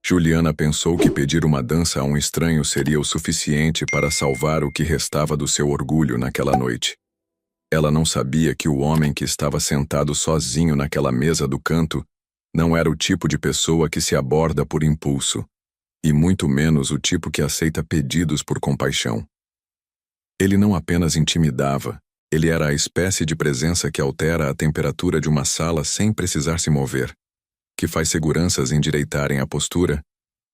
Juliana pensou que pedir uma dança a um estranho seria o suficiente para salvar o que restava do seu orgulho naquela noite. Ela não sabia que o homem que estava sentado sozinho naquela mesa do canto não era o tipo de pessoa que se aborda por impulso, e muito menos o tipo que aceita pedidos por compaixão. Ele não apenas intimidava, ele era a espécie de presença que altera a temperatura de uma sala sem precisar se mover, que faz seguranças endireitarem a postura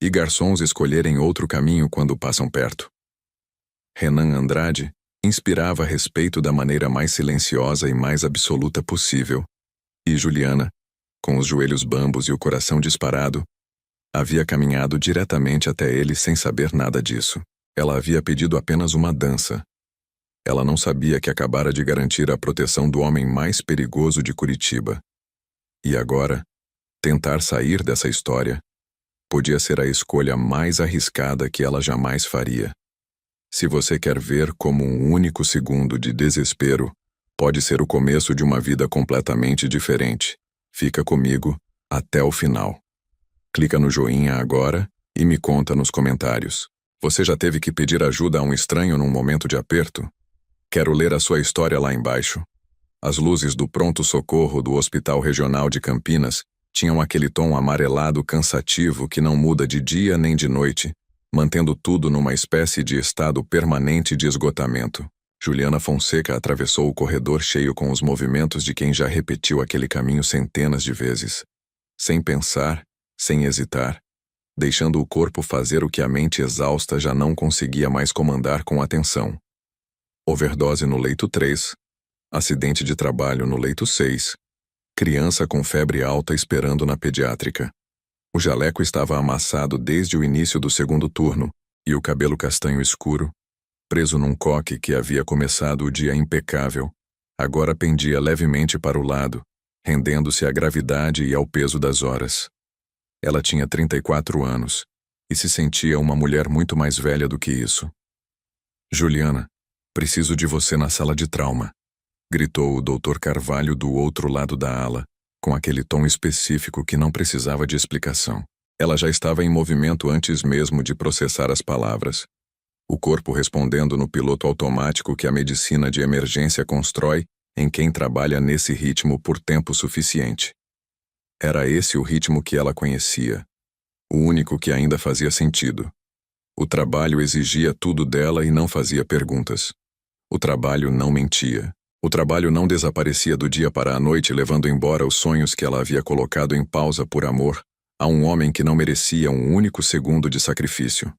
e garçons escolherem outro caminho quando passam perto. Renan Andrade inspirava respeito da maneira mais silenciosa e mais absoluta possível, e Juliana, com os joelhos bambos e o coração disparado, havia caminhado diretamente até ele sem saber nada disso. Ela havia pedido apenas uma dança. Ela não sabia que acabara de garantir a proteção do homem mais perigoso de Curitiba. E agora, tentar sair dessa história podia ser a escolha mais arriscada que ela jamais faria. Se você quer ver como um único segundo de desespero pode ser o começo de uma vida completamente diferente, fica comigo até o final. Clica no joinha agora e me conta nos comentários. Você já teve que pedir ajuda a um estranho num momento de aperto? Quero ler a sua história lá embaixo. As luzes do pronto-socorro do Hospital Regional de Campinas tinham aquele tom amarelado cansativo que não muda de dia nem de noite, mantendo tudo numa espécie de estado permanente de esgotamento. Juliana Fonseca atravessou o corredor cheio com os movimentos de quem já repetiu aquele caminho centenas de vezes. Sem pensar, sem hesitar, deixando o corpo fazer o que a mente exausta já não conseguia mais comandar com atenção. Overdose no leito 3, acidente de trabalho no leito 6, criança com febre alta esperando na pediátrica. O jaleco estava amassado desde o início do segundo turno, e o cabelo castanho escuro, preso num coque que havia começado o dia impecável, agora pendia levemente para o lado, rendendo-se à gravidade e ao peso das horas. Ela tinha 34 anos, e se sentia uma mulher muito mais velha do que isso. Juliana, preciso de você na sala de trauma, gritou o Dr. Carvalho do outro lado da ala, com aquele tom específico que não precisava de explicação. Ela já estava em movimento antes mesmo de processar as palavras. O corpo respondendo no piloto automático que a medicina de emergência constrói em quem trabalha nesse ritmo por tempo suficiente. Era esse o ritmo que ela conhecia, o único que ainda fazia sentido. O trabalho exigia tudo dela e não fazia perguntas. O trabalho não mentia. O trabalho não desaparecia do dia para a noite, levando embora os sonhos que ela havia colocado em pausa por amor a um homem que não merecia um único segundo de sacrifício.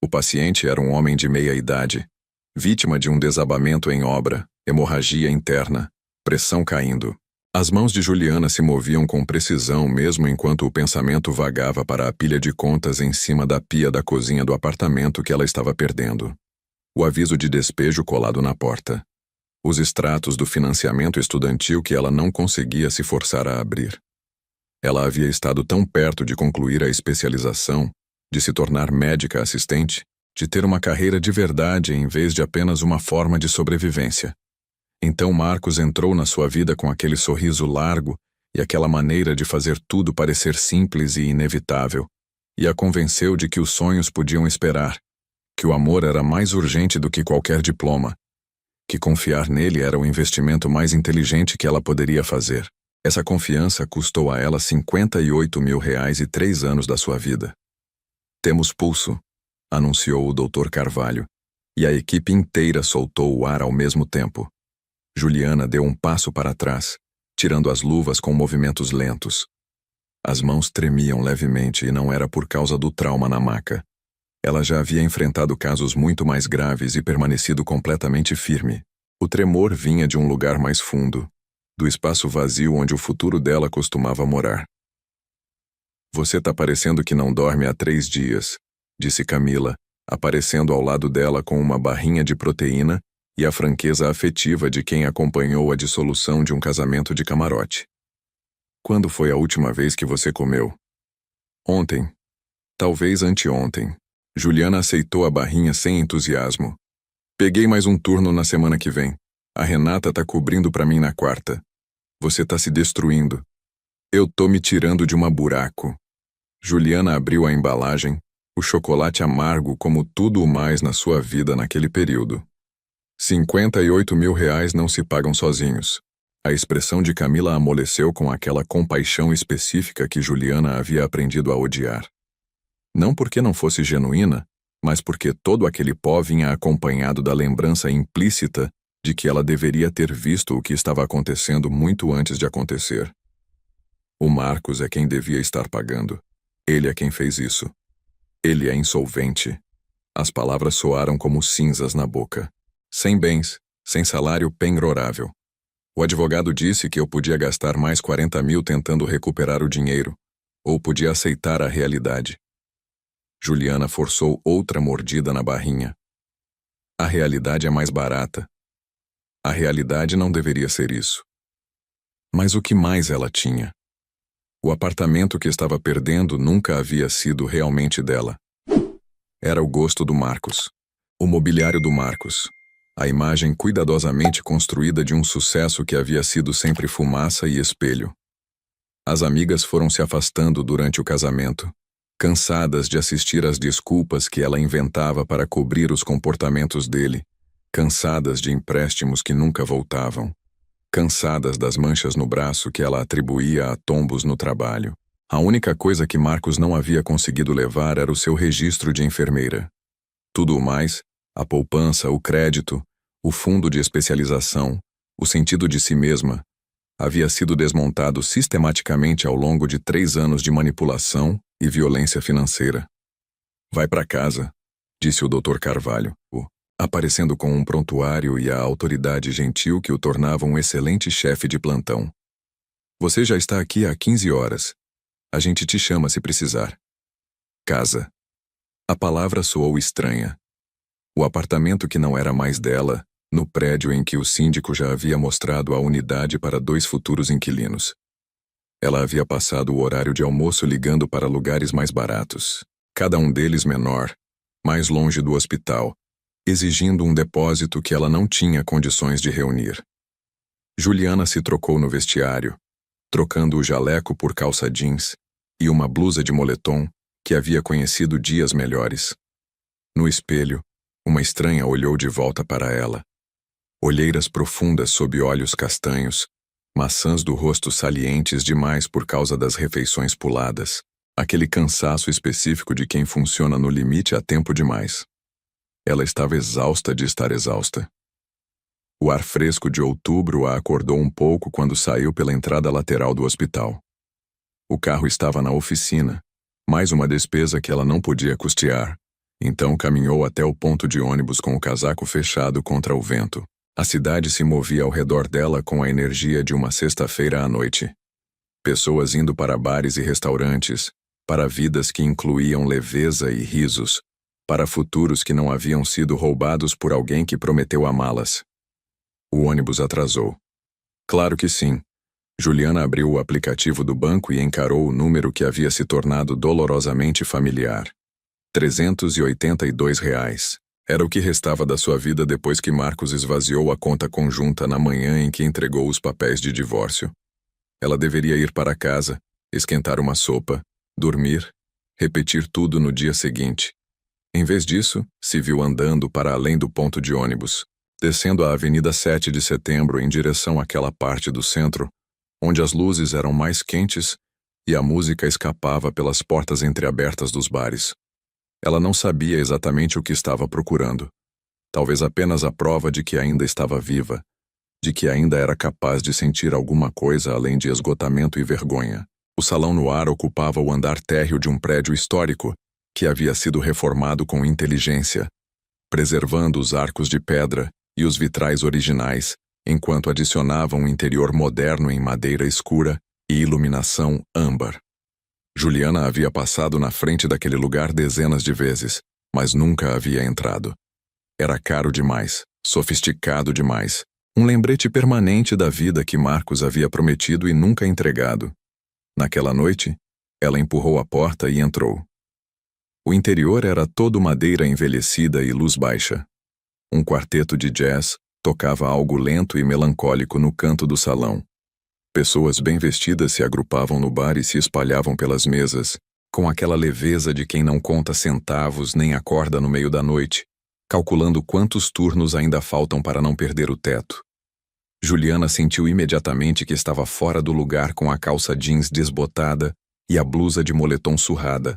O paciente era um homem de meia idade, vítima de um desabamento em obra, hemorragia interna, pressão caindo. As mãos de Juliana se moviam com precisão mesmo enquanto o pensamento vagava para a pilha de contas em cima da pia da cozinha do apartamento que ela estava perdendo. O aviso de despejo colado na porta. Os extratos do financiamento estudantil que ela não conseguia se forçar a abrir. Ela havia estado tão perto de concluir a especialização, de se tornar médica assistente, de ter uma carreira de verdade em vez de apenas uma forma de sobrevivência. Então Marcos entrou na sua vida com aquele sorriso largo e aquela maneira de fazer tudo parecer simples e inevitável, e a convenceu de que os sonhos podiam esperar, que o amor era mais urgente do que qualquer diploma, que confiar nele era o investimento mais inteligente que ela poderia fazer. Essa confiança custou a ela R$58 mil e 3 anos da sua vida. Temos pulso, anunciou o Dr. Carvalho, e a equipe inteira soltou o ar ao mesmo tempo. Juliana deu um passo para trás, tirando as luvas com movimentos lentos. As mãos tremiam levemente e não era por causa do trauma na maca. Ela já havia enfrentado casos muito mais graves e permanecido completamente firme. O tremor vinha de um lugar mais fundo, do espaço vazio onde o futuro dela costumava morar. Você tá parecendo que não dorme há 3 dias, disse Camila, aparecendo ao lado dela com uma barrinha de proteína e a franqueza afetiva de quem acompanhou a dissolução de um casamento de camarote. Quando foi a última vez que você comeu? Ontem. Talvez anteontem. Juliana aceitou a barrinha sem entusiasmo. Peguei mais um turno na semana que vem. A Renata tá cobrindo pra mim na quarta. Você tá se destruindo. Eu tô me tirando de uma buraco. Juliana abriu a embalagem, o chocolate amargo como tudo o mais na sua vida naquele período. 58.000 reais não se pagam sozinhos. A expressão de Camila amoleceu com aquela compaixão específica que Juliana havia aprendido a odiar. Não porque não fosse genuína, mas porque todo aquele pó vinha acompanhado da lembrança implícita de que ela deveria ter visto o que estava acontecendo muito antes de acontecer. O Marcos é quem devia estar pagando. Ele é quem fez isso. Ele é insolvente. As palavras soaram como cinzas na boca. Sem bens, sem salário penhorável. O advogado disse que eu podia gastar mais 40 mil tentando recuperar o dinheiro, ou podia aceitar a realidade. Juliana forçou outra mordida na barrinha. A realidade é mais barata. A realidade não deveria ser isso. Mas o que mais ela tinha? O apartamento que estava perdendo nunca havia sido realmente dela. Era o gosto do Marcos. O mobiliário do Marcos. A imagem cuidadosamente construída de um sucesso que havia sido sempre fumaça e espelho. As amigas foram se afastando durante o casamento, cansadas de assistir às desculpas que ela inventava para cobrir os comportamentos dele, cansadas de empréstimos que nunca voltavam, cansadas das manchas no braço que ela atribuía a tombos no trabalho. A única coisa que Marcos não havia conseguido levar era o seu registro de enfermeira. Tudo o mais, a poupança, o crédito, o fundo de especialização, o sentido de si mesma, havia sido desmontado sistematicamente ao longo de 3 anos de manipulação e violência financeira. Vai para casa, disse o Dr. Carvalho, aparecendo com um prontuário e a autoridade gentil que o tornava um excelente chefe de plantão. Você já está aqui há 15 horas. A gente te chama se precisar. Casa. A palavra soou estranha. O apartamento que não era mais dela, no prédio em que o síndico já havia mostrado a unidade para 2 futuros inquilinos. Ela havia passado o horário de almoço ligando para lugares mais baratos, cada um deles menor, mais longe do hospital, exigindo um depósito que ela não tinha condições de reunir. Juliana se trocou no vestiário, trocando o jaleco por calça jeans e uma blusa de moletom que havia conhecido dias melhores. No espelho, uma estranha olhou de volta para ela. Olheiras profundas sob olhos castanhos, maçãs do rosto salientes demais por causa das refeições puladas, aquele cansaço específico de quem funciona no limite há tempo demais. Ela estava exausta de estar exausta. O ar fresco de outubro a acordou um pouco quando saiu pela entrada lateral do hospital. O carro estava na oficina, mais uma despesa que ela não podia custear, então caminhou até o ponto de ônibus com o casaco fechado contra o vento. A cidade se movia ao redor dela com a energia de uma sexta-feira à noite. Pessoas indo para bares e restaurantes, para vidas que incluíam leveza e risos, para futuros que não haviam sido roubados por alguém que prometeu amá-las. O ônibus atrasou. Claro que sim. Juliana abriu o aplicativo do banco e encarou o número que havia se tornado dolorosamente familiar. R$ 382. Era o que restava da sua vida depois que Marcos esvaziou a conta conjunta na manhã em que entregou os papéis de divórcio. Ela deveria ir para casa, esquentar uma sopa, dormir, repetir tudo no dia seguinte. Em vez disso, se viu andando para além do ponto de ônibus, descendo a Avenida 7 de Setembro em direção àquela parte do centro, onde as luzes eram mais quentes e a música escapava pelas portas entreabertas dos bares. Ela não sabia exatamente o que estava procurando. Talvez apenas a prova de que ainda estava viva, de que ainda era capaz de sentir alguma coisa além de esgotamento e vergonha. O salão no ar ocupava o andar térreo de um prédio histórico que havia sido reformado com inteligência, preservando os arcos de pedra e os vitrais originais, enquanto adicionava um interior moderno em madeira escura e iluminação âmbar. Juliana havia passado na frente daquele lugar dezenas de vezes, mas nunca havia entrado. Era caro demais, sofisticado demais, um lembrete permanente da vida que Marcos havia prometido e nunca entregado. Naquela noite, ela empurrou a porta e entrou. O interior era todo madeira envelhecida e luz baixa. Um quarteto de jazz tocava algo lento e melancólico no canto do salão. Pessoas bem vestidas se agrupavam no bar e se espalhavam pelas mesas, com aquela leveza de quem não conta centavos nem acorda no meio da noite, calculando quantos turnos ainda faltam para não perder o teto. Juliana sentiu imediatamente que estava fora do lugar com a calça jeans desbotada e a blusa de moletom surrada,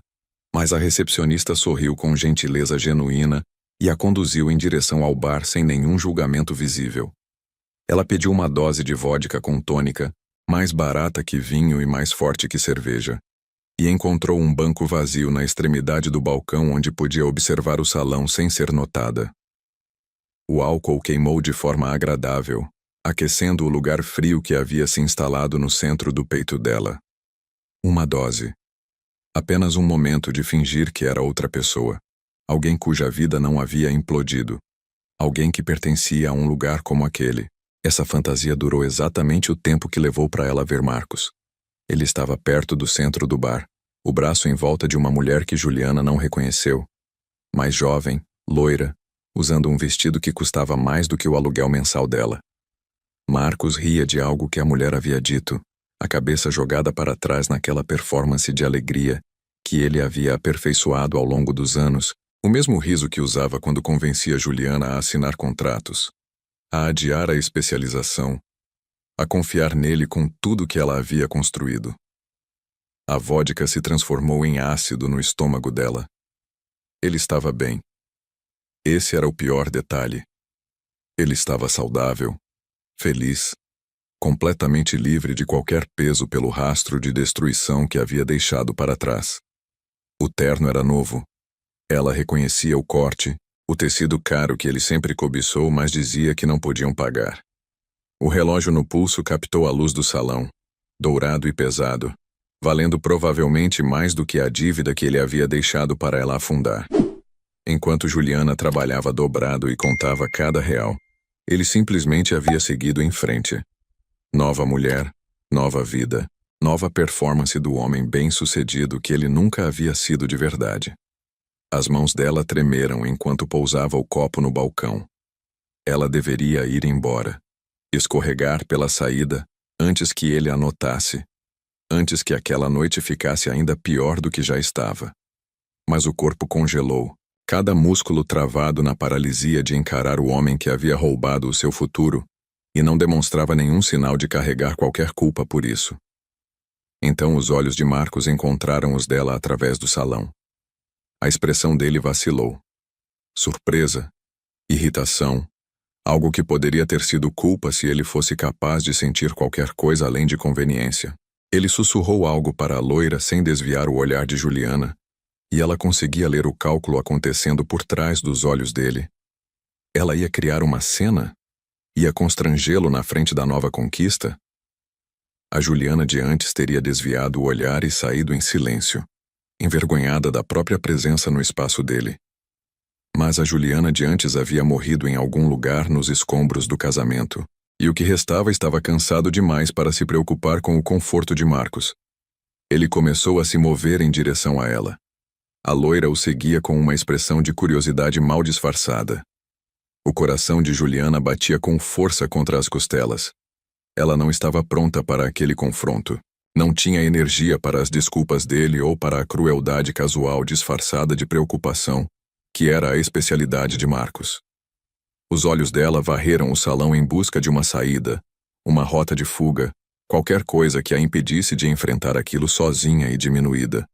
mas a recepcionista sorriu com gentileza genuína e a conduziu em direção ao bar sem nenhum julgamento visível. Ela pediu uma dose de vodka com tônica, mais barata que vinho e mais forte que cerveja, e encontrou um banco vazio na extremidade do balcão onde podia observar o salão sem ser notada. O álcool queimou de forma agradável, aquecendo o lugar frio que havia se instalado no centro do peito dela. Uma dose. Apenas um momento de fingir que era outra pessoa. Alguém cuja vida não havia implodido. Alguém que pertencia a um lugar como aquele. Essa fantasia durou exatamente o tempo que levou para ela ver Marcos. Ele estava perto do centro do bar, o braço em volta de uma mulher que Juliana não reconheceu. Mais jovem, loira, usando um vestido que custava mais do que o aluguel mensal dela. Marcos ria de algo que a mulher havia dito, a cabeça jogada para trás naquela performance de alegria que ele havia aperfeiçoado ao longo dos anos, o mesmo riso que usava quando convencia Juliana a assinar contratos, a adiar a especialização, a confiar nele com tudo que ela havia construído. A vodka se transformou em ácido no estômago dela. Ele estava bem. Esse era o pior detalhe. Ele estava saudável, feliz, completamente livre de qualquer peso pelo rastro de destruição que havia deixado para trás. O terno era novo. Ela reconhecia o corte, o tecido caro que ele sempre cobiçou, mas dizia que não podiam pagar. O relógio no pulso captou a luz do salão, dourado e pesado, valendo provavelmente mais do que a dívida que ele havia deixado para ela afundar. Enquanto Juliana trabalhava dobrado e contava cada real, ele simplesmente havia seguido em frente. Nova mulher, nova vida, nova performance do homem bem-sucedido que ele nunca havia sido de verdade. As mãos dela tremeram enquanto pousava o copo no balcão. Ela deveria ir embora, escorregar pela saída antes que ele a notasse, antes que aquela noite ficasse ainda pior do que já estava. Mas o corpo congelou, cada músculo travado na paralisia de encarar o homem que havia roubado o seu futuro, e não demonstrava nenhum sinal de carregar qualquer culpa por isso. Então os olhos de Marcos encontraram os dela através do salão. A expressão dele vacilou. Surpresa, irritação, algo que poderia ter sido culpa se ele fosse capaz de sentir qualquer coisa além de conveniência. Ele sussurrou algo para a loira sem desviar o olhar de Juliana, e ela conseguia ler o cálculo acontecendo por trás dos olhos dele. Ela ia criar uma cena? Ia constrangê-lo na frente da nova conquista? A Juliana de antes teria desviado o olhar e saído em silêncio, envergonhada da própria presença no espaço dele. Mas a Juliana de antes havia morrido em algum lugar nos escombros do casamento, e o que restava estava cansado demais para se preocupar com o conforto de Marcos. Ele começou a se mover em direção a ela. A loira o seguia com uma expressão de curiosidade mal disfarçada. O coração de Juliana batia com força contra as costelas. Ela não estava pronta para aquele confronto. Não tinha energia para as desculpas dele ou para a crueldade casual disfarçada de preocupação, que era a especialidade de Marcos. Os olhos dela varreram o salão em busca de uma saída, uma rota de fuga, qualquer coisa que a impedisse de enfrentar aquilo sozinha e diminuída.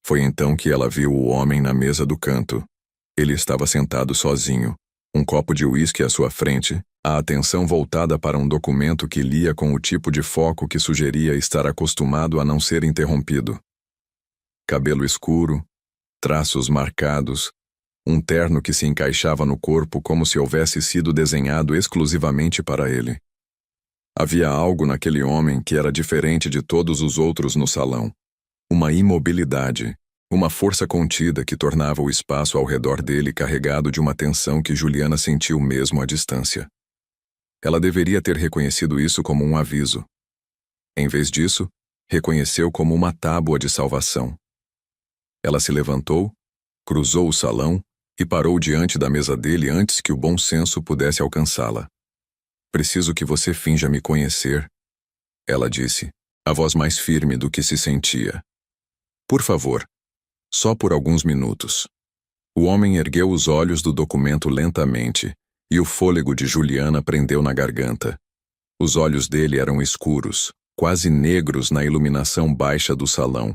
Foi então que ela viu o homem na mesa do canto. Ele estava sentado sozinho, um copo de uísque à sua frente, a atenção voltada para um documento que lia com o tipo de foco que sugeria estar acostumado a não ser interrompido. Cabelo escuro, traços marcados, um terno que se encaixava no corpo como se houvesse sido desenhado exclusivamente para ele. Havia algo naquele homem que era diferente de todos os outros no salão. Uma imobilidade, uma força contida que tornava o espaço ao redor dele carregado de uma tensão que Juliana sentiu mesmo à distância. Ela deveria ter reconhecido isso como um aviso. Em vez disso, reconheceu como uma tábua de salvação. Ela se levantou, cruzou o salão e parou diante da mesa dele antes que o bom senso pudesse alcançá-la. "Preciso que você finja me conhecer", ela disse, a voz mais firme do que se sentia. "Por favor, Só por alguns minutos. O homem ergueu os olhos do documento lentamente, e o fôlego de Juliana prendeu na garganta. Os olhos dele eram escuros, quase negros na iluminação baixa do salão,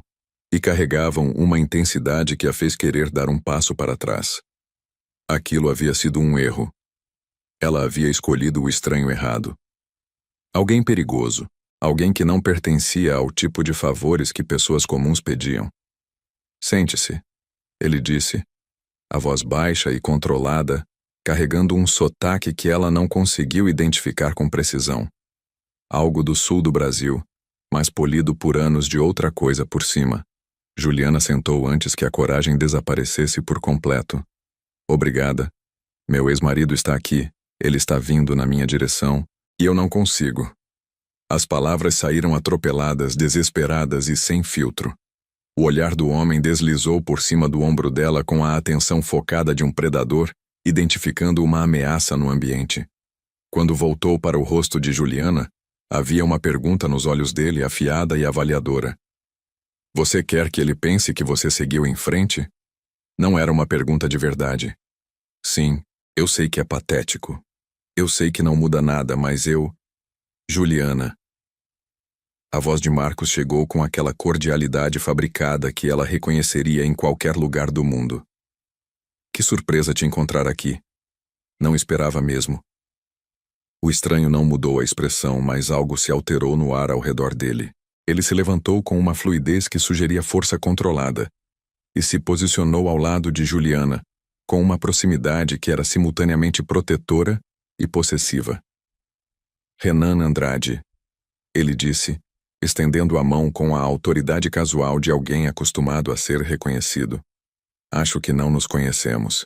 e carregavam uma intensidade que a fez querer dar um passo para trás. Aquilo havia sido um erro. Ela havia escolhido o estranho errado. Alguém perigoso, alguém que não pertencia ao tipo de favores que pessoas comuns pediam. Sente-se, ele disse, a voz baixa e controlada, carregando um sotaque que ela não conseguiu identificar com precisão. Algo do sul do Brasil, mas polido por anos de outra coisa por cima. Juliana sentou antes que a coragem desaparecesse por completo. Obrigada. Meu ex-marido está aqui, ele está vindo na minha direção, e eu não consigo. As palavras saíram atropeladas, desesperadas e sem filtro. O olhar do homem deslizou por cima do ombro dela com a atenção focada de um predador, identificando uma ameaça no ambiente. Quando voltou para o rosto de Juliana, havia uma pergunta nos olhos dele, afiada e avaliadora. Você quer que ele pense que você seguiu em frente? Não era uma pergunta de verdade. Sim, eu sei que é patético. Eu sei que não muda nada, mas eu... Juliana. A voz de Marcos chegou com aquela cordialidade fabricada que ela reconheceria em qualquer lugar do mundo. Que surpresa te encontrar aqui. Não esperava mesmo. O estranho não mudou a expressão, mas algo se alterou no ar ao redor dele. Ele se levantou com uma fluidez que sugeria força controlada e se posicionou ao lado de Juliana, com uma proximidade que era simultaneamente protetora e possessiva. Renan Andrade, ele disse, estendendo a mão com a autoridade casual de alguém acostumado a ser reconhecido. Acho que não nos conhecemos.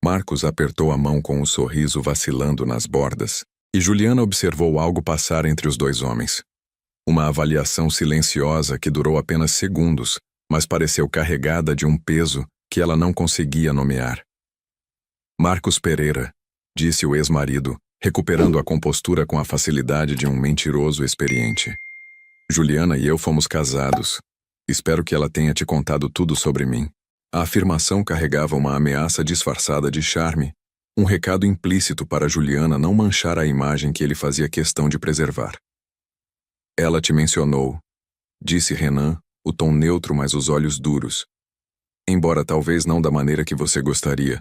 Marcos apertou a mão com um sorriso vacilando nas bordas, e Juliana observou algo passar entre os dois homens. Uma avaliação silenciosa que durou apenas segundos, mas pareceu carregada de um peso que ela não conseguia nomear. Marcos Pereira, disse o ex-marido, recuperando a compostura com a facilidade de um mentiroso experiente. Juliana e eu fomos casados. Espero que ela tenha te contado tudo sobre mim. A afirmação carregava uma ameaça disfarçada de charme, um recado implícito para Juliana não manchar a imagem que ele fazia questão de preservar. Ela te mencionou, disse Renan, o tom neutro mas os olhos duros. Embora talvez não da maneira que você gostaria.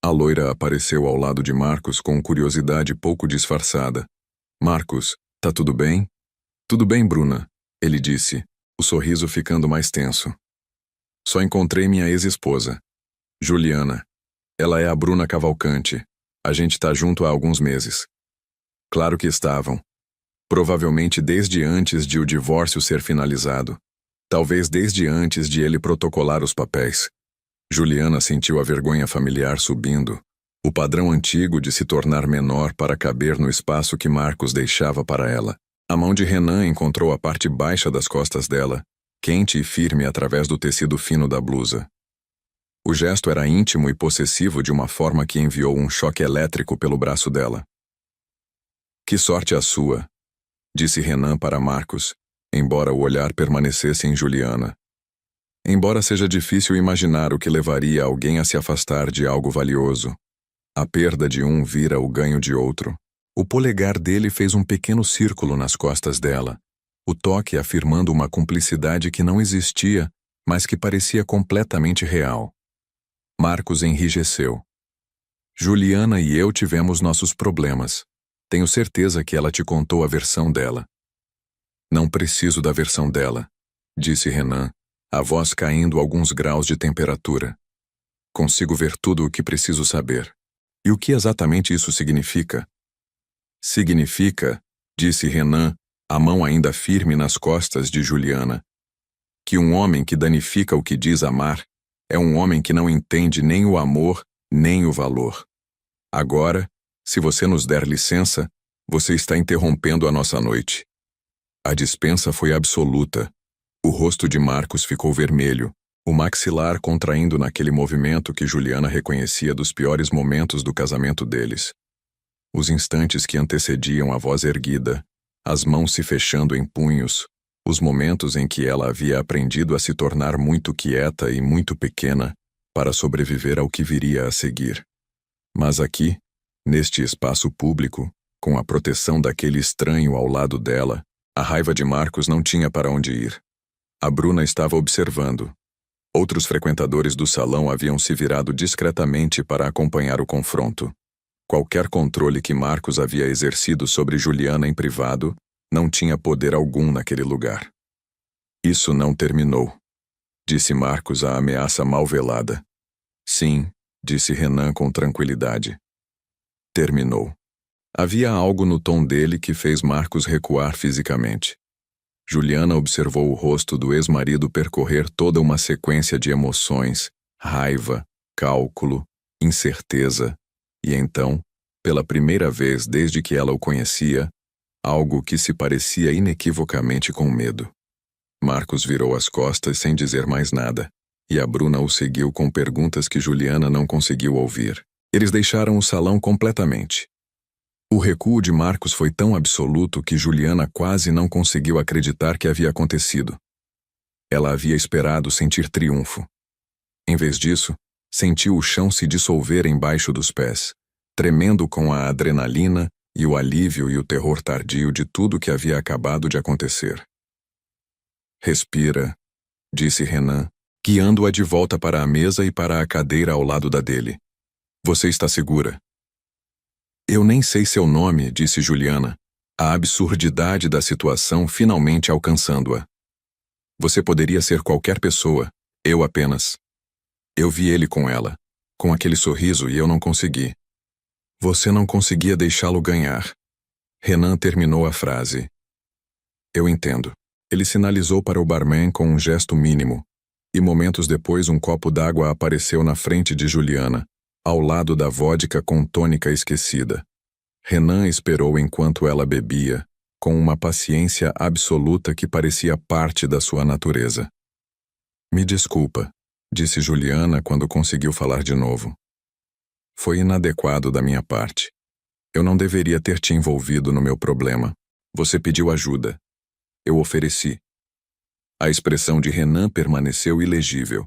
A loira apareceu ao lado de Marcos com curiosidade pouco disfarçada. Marcos, tá tudo bem? Tudo bem, Bruna, ele disse, o sorriso ficando mais tenso. Só encontrei minha ex-esposa, Juliana. Ela é a Bruna Cavalcante. A gente tá junto há alguns meses. Claro que estavam. Provavelmente desde antes de o divórcio ser finalizado. Talvez desde antes de ele protocolar os papéis. Juliana sentiu a vergonha familiar subindo, o padrão antigo de se tornar menor para caber no espaço que Marcos deixava para ela. A mão de Renan encontrou a parte baixa das costas dela, quente e firme através do tecido fino da blusa. O gesto era íntimo e possessivo de uma forma que enviou um choque elétrico pelo braço dela. Que sorte a sua, disse Renan para Marcos, embora o olhar permanecesse em Juliana. Embora seja difícil imaginar o que levaria alguém a se afastar de algo valioso, a perda de um vira o ganho de outro. O polegar dele fez um pequeno círculo nas costas dela, o toque afirmando uma cumplicidade que não existia, mas que parecia completamente real. Marcos enrijeceu. Juliana e eu tivemos nossos problemas. Tenho certeza que ela te contou a versão dela. Não preciso da versão dela, disse Renan, a voz caindo alguns graus de temperatura. Consigo ver tudo o que preciso saber. E o que exatamente isso significa? Significa, disse Renan, a mão ainda firme nas costas de Juliana, que um homem que danifica o que diz amar é um homem que não entende nem o amor, nem o valor. Agora, se você nos der licença, você está interrompendo a nossa noite. A dispensa foi absoluta. O rosto de Marcos ficou vermelho, o maxilar contraindo naquele movimento que Juliana reconhecia dos piores momentos do casamento deles. Os instantes que antecediam a voz erguida, as mãos se fechando em punhos, Os momentos em que ela havia aprendido a se tornar muito quieta e muito pequena para sobreviver ao que viria a seguir. Mas aqui, neste espaço público, com a proteção daquele estranho ao lado dela, a raiva de Marcos não tinha para onde ir. A Bruna estava observando. Outros frequentadores do salão haviam se virado discretamente para acompanhar o confronto. Qualquer controle que Marcos havia exercido sobre Juliana em privado não tinha poder algum naquele lugar. Isso não terminou, disse Marcos à ameaça mal velada. Sim, disse Renan com tranquilidade. Terminou. Havia algo no tom dele que fez Marcos recuar fisicamente. Juliana observou o rosto do ex-marido percorrer toda uma sequência de emoções, raiva, cálculo, incerteza, e então, pela primeira vez desde que ela o conhecia, algo que se parecia inequivocamente com medo. Marcos virou as costas sem dizer mais nada, e a Bruna o seguiu com perguntas que Juliana não conseguiu ouvir. Eles deixaram o salão completamente. O recuo de Marcos foi tão absoluto que Juliana quase não conseguiu acreditar que havia acontecido. Ela havia esperado sentir triunfo. Em vez disso, sentiu o chão se dissolver embaixo dos pés, tremendo com a adrenalina e o alívio e o terror tardio de tudo que havia acabado de acontecer. Respira, disse Renan, guiando-a de volta para a mesa e para a cadeira ao lado da dele. Você está segura? Eu nem sei seu nome, disse Juliana, a absurdidade da situação finalmente alcançando-a. Você poderia ser qualquer pessoa, eu apenas. Eu vi ele com ela, com aquele sorriso, e eu não consegui. Você não conseguia deixá-lo ganhar. Renan terminou a frase. Eu entendo. Ele sinalizou para o barman com um gesto mínimo, e momentos depois um copo d'água apareceu na frente de Juliana, ao lado da vodka com tônica esquecida. Renan esperou enquanto ela bebia, com uma paciência absoluta que parecia parte da sua natureza. Me desculpa, disse Juliana quando conseguiu falar de novo. Foi inadequado da minha parte. Eu não deveria ter te envolvido no meu problema. Você pediu ajuda. Eu ofereci. A expressão de Renan permaneceu ilegível.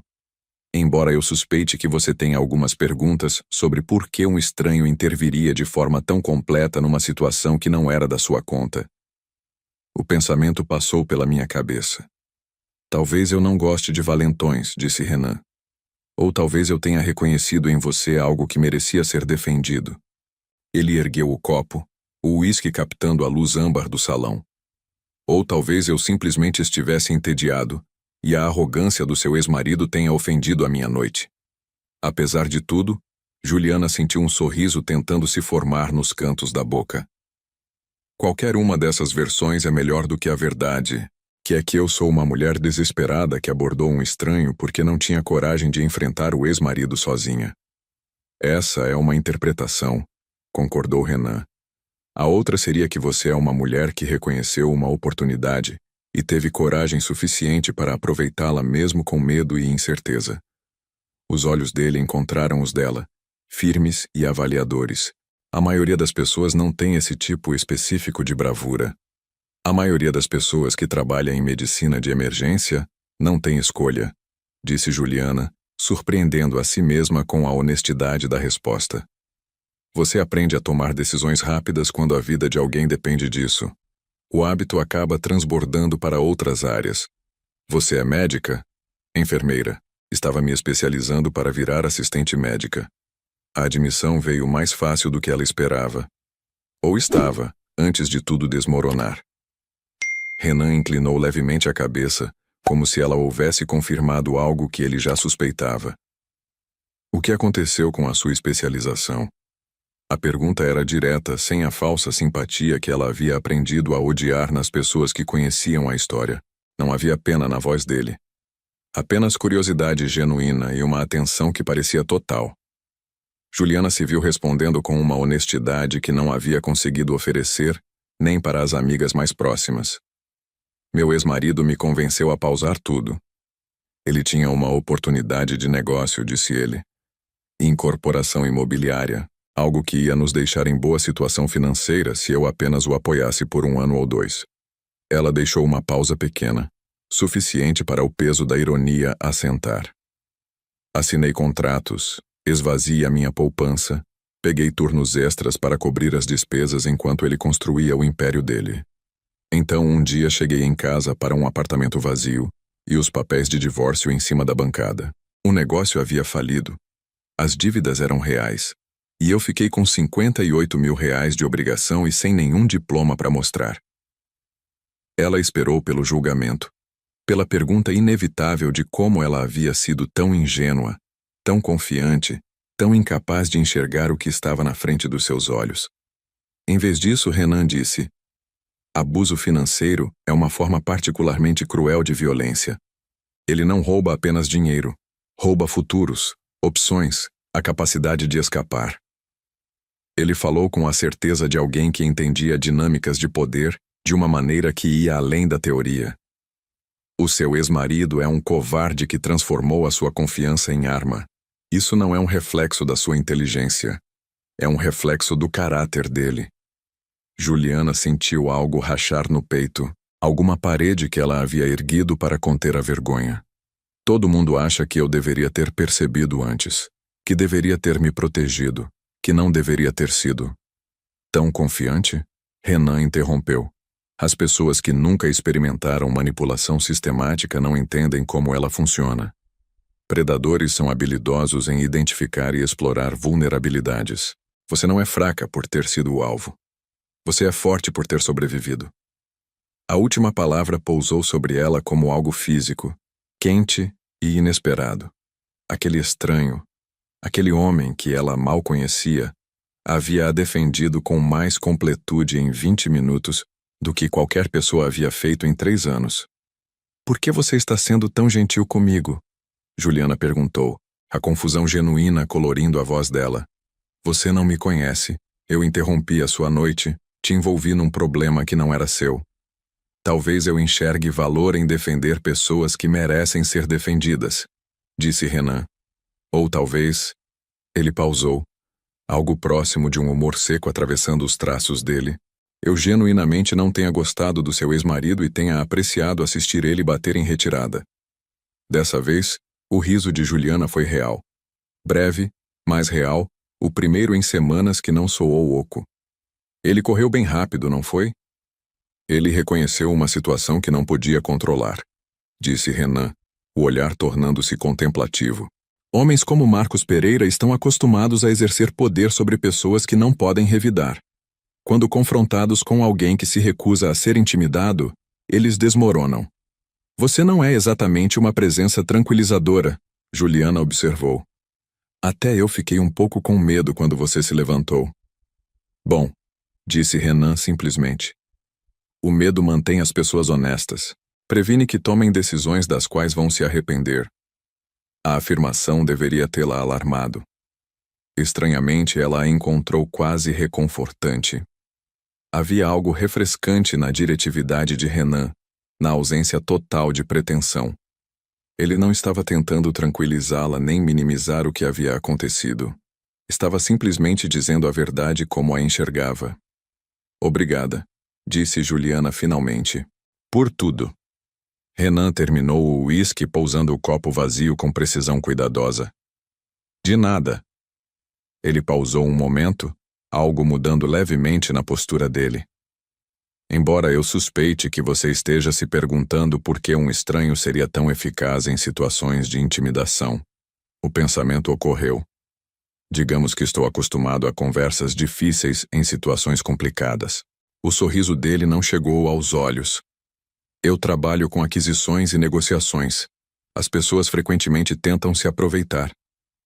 Embora eu suspeite que você tenha algumas perguntas sobre por que um estranho interviria de forma tão completa numa situação que não era da sua conta. O pensamento passou pela minha cabeça. Talvez eu não goste de valentões, disse Renan. Ou talvez eu tenha reconhecido em você algo que merecia ser defendido. Ele ergueu o copo, o uísque captando a luz âmbar do salão. Ou talvez eu simplesmente estivesse entediado, e a arrogância do seu ex-marido tenha ofendido a minha noite. Apesar de tudo, Juliana sentiu um sorriso tentando se formar nos cantos da boca. Qualquer uma dessas versões é melhor do que a verdade, que é que eu sou uma mulher desesperada que abordou um estranho porque não tinha coragem de enfrentar o ex-marido sozinha. Essa é uma interpretação, concordou Renan. A outra seria que você é uma mulher que reconheceu uma oportunidade e teve coragem suficiente para aproveitá-la mesmo com medo e incerteza. Os olhos dele encontraram os dela, firmes e avaliadores. A maioria das pessoas não tem esse tipo específico de bravura. A maioria das pessoas que trabalha em medicina de emergência não tem escolha, disse Juliana, surpreendendo a si mesma com a honestidade da resposta. Você aprende a tomar decisões rápidas quando a vida de alguém depende disso. O hábito acaba transbordando para outras áreas. Você é médica? Enfermeira. Estava me especializando para virar assistente médica. A admissão veio mais fácil do que ela esperava. Ou estava, antes de tudo desmoronar. Renan inclinou levemente a cabeça, como se ela houvesse confirmado algo que ele já suspeitava. O que aconteceu com a sua especialização? A pergunta era direta, sem a falsa simpatia que ela havia aprendido a odiar nas pessoas que conheciam a história. Não havia pena na voz dele. Apenas curiosidade genuína e uma atenção que parecia total. Juliana se viu respondendo com uma honestidade que não havia conseguido oferecer, nem para as amigas mais próximas. Meu ex-marido me convenceu a pausar tudo. Ele tinha uma oportunidade de negócio, disse ele. Incorporação imobiliária. Algo que ia nos deixar em boa situação financeira se eu apenas o apoiasse por 1 ano ou 2. Ela deixou uma pausa pequena, suficiente para o peso da ironia assentar. Assinei contratos, esvaziei a minha poupança, peguei turnos extras para cobrir as despesas enquanto ele construía o império dele. Então um dia cheguei em casa para um apartamento vazio e os papéis de divórcio em cima da bancada. O negócio havia falido. As dívidas eram reais. E eu fiquei com 58 mil reais de obrigação e sem nenhum diploma para mostrar. Ela esperou pelo julgamento, pela pergunta inevitável de como ela havia sido tão ingênua, tão confiante, tão incapaz de enxergar o que estava na frente dos seus olhos. Em vez disso, Renan disse: abuso financeiro é uma forma particularmente cruel de violência. Ele não rouba apenas dinheiro, rouba futuros, opções, a capacidade de escapar. Ele falou com a certeza de alguém que entendia dinâmicas de poder de uma maneira que ia além da teoria. O seu ex-marido é um covarde que transformou a sua confiança em arma. Isso não é um reflexo da sua inteligência. É um reflexo do caráter dele. Juliana sentiu algo rachar no peito, alguma parede que ela havia erguido para conter a vergonha. Todo mundo acha que eu deveria ter percebido antes, que deveria ter me protegido, que não deveria ter sido. Tão confiante? Renan interrompeu. As pessoas que nunca experimentaram manipulação sistemática não entendem como ela funciona. Predadores são habilidosos em identificar e explorar vulnerabilidades. Você não é fraca por ter sido o alvo. Você é forte por ter sobrevivido. A última palavra pousou sobre ela como algo físico, quente e inesperado. Aquele estranho, aquele homem que ela mal conhecia, havia-a defendido com mais completude em 20 minutos do que qualquer pessoa havia feito em 3 anos. Por que você está sendo tão gentil comigo? Juliana perguntou, a confusão genuína colorindo a voz dela. Você não me conhece. Eu interrompi a sua noite, te envolvi num problema que não era seu. Talvez eu enxergue valor em defender pessoas que merecem ser defendidas, disse Renan. Ou talvez... Ele pausou, algo próximo de um humor seco atravessando os traços dele. Eu genuinamente não tenha gostado do seu ex-marido e tenha apreciado assistir ele bater em retirada. Dessa vez, o riso de Juliana foi real. Breve, mas real, o primeiro em semanas que não soou oco. Ele correu bem rápido, não foi? Ele reconheceu uma situação que não podia controlar, disse Renan, o olhar tornando-se contemplativo. Homens como Marcos Pereira estão acostumados a exercer poder sobre pessoas que não podem revidar. Quando confrontados com alguém que se recusa a ser intimidado, eles desmoronam. Você não é exatamente uma presença tranquilizadora, Juliana observou. Até eu fiquei um pouco com medo quando você se levantou. Bom, disse Renan simplesmente. O medo mantém as pessoas honestas. Previne que tomem decisões das quais vão se arrepender. A afirmação deveria tê-la alarmado. Estranhamente, ela a encontrou quase reconfortante. Havia algo refrescante na diretividade de Renan, na ausência total de pretensão. Ele não estava tentando tranquilizá-la nem minimizar o que havia acontecido. Estava simplesmente dizendo a verdade como a enxergava. Obrigada, disse Juliana finalmente. Por tudo. Renan terminou o uísque pousando o copo vazio com precisão cuidadosa. De nada. Ele pausou um momento, algo mudando levemente na postura dele. Embora eu suspeite que você esteja se perguntando por que um estranho seria tão eficaz em situações de intimidação, o pensamento ocorreu. Digamos que estou acostumado a conversas difíceis em situações complicadas. O sorriso dele não chegou aos olhos. Eu trabalho com aquisições e negociações. As pessoas frequentemente tentam se aproveitar.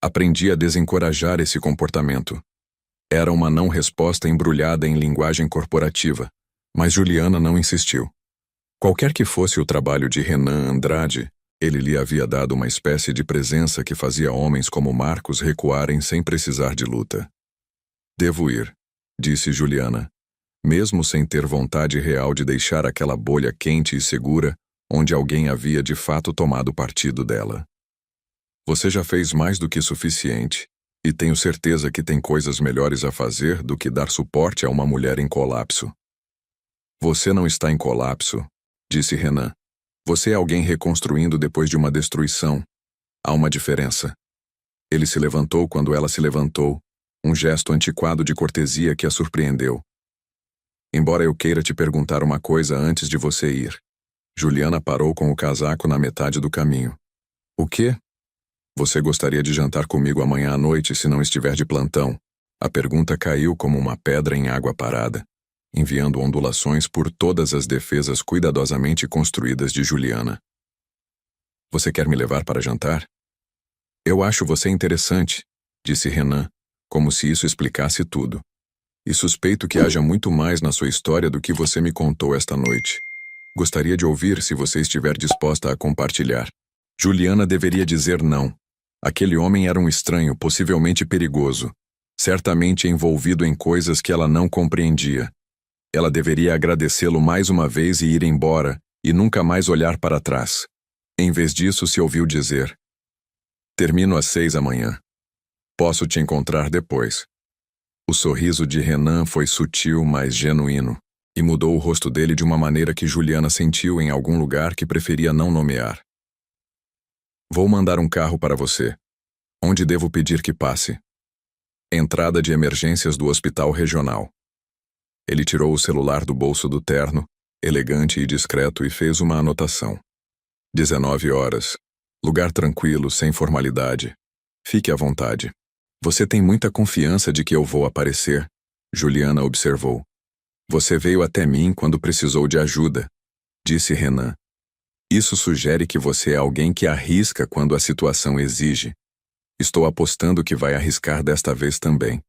Aprendi a desencorajar esse comportamento. Era uma não-resposta embrulhada em linguagem corporativa, mas Juliana não insistiu. Qualquer que fosse o trabalho de Renan Andrade, ele lhe havia dado uma espécie de presença que fazia homens como Marcos recuarem sem precisar de luta. Devo ir, disse Juliana, mesmo sem ter vontade real de deixar aquela bolha quente e segura onde alguém havia de fato tomado partido dela. Você já fez mais do que suficiente, e tenho certeza que tem coisas melhores a fazer do que dar suporte a uma mulher em colapso. Você não está em colapso, disse Renan. Você é alguém reconstruindo depois de uma destruição. Há uma diferença. Ele se levantou quando ela se levantou, um gesto antiquado de cortesia que a surpreendeu. Embora eu queira te perguntar uma coisa antes de você ir. Juliana parou com o casaco na metade do caminho. O quê? Você gostaria de jantar comigo amanhã à noite se não estiver de plantão? A pergunta caiu como uma pedra em água parada, enviando ondulações por todas as defesas cuidadosamente construídas de Juliana. Você quer me levar para jantar? Eu acho você interessante, disse Renan, como se isso explicasse tudo. E suspeito que haja muito mais na sua história do que você me contou esta noite. Gostaria de ouvir se você estiver disposta a compartilhar. Juliana deveria dizer não. Aquele homem era um estranho, possivelmente perigoso, certamente envolvido em coisas que ela não compreendia. Ela deveria agradecê-lo mais uma vez e ir embora, e nunca mais olhar para trás. Em vez disso, se ouviu dizer: termino às 6 amanhã. Posso te encontrar depois. O sorriso de Renan foi sutil, mas genuíno, e mudou o rosto dele de uma maneira que Juliana sentiu em algum lugar que preferia não nomear. Vou mandar um carro para você. Onde devo pedir que passe? Entrada de emergências do hospital regional. Ele tirou o celular do bolso do terno, elegante e discreto, e fez uma anotação. 19 horas. Lugar tranquilo, sem formalidade. Fique à vontade. Você tem muita confiança de que eu vou aparecer, Juliana observou. Você veio até mim quando precisou de ajuda, disse Renan. Isso sugere que você é alguém que arrisca quando a situação exige. Estou apostando que vai arriscar desta vez também.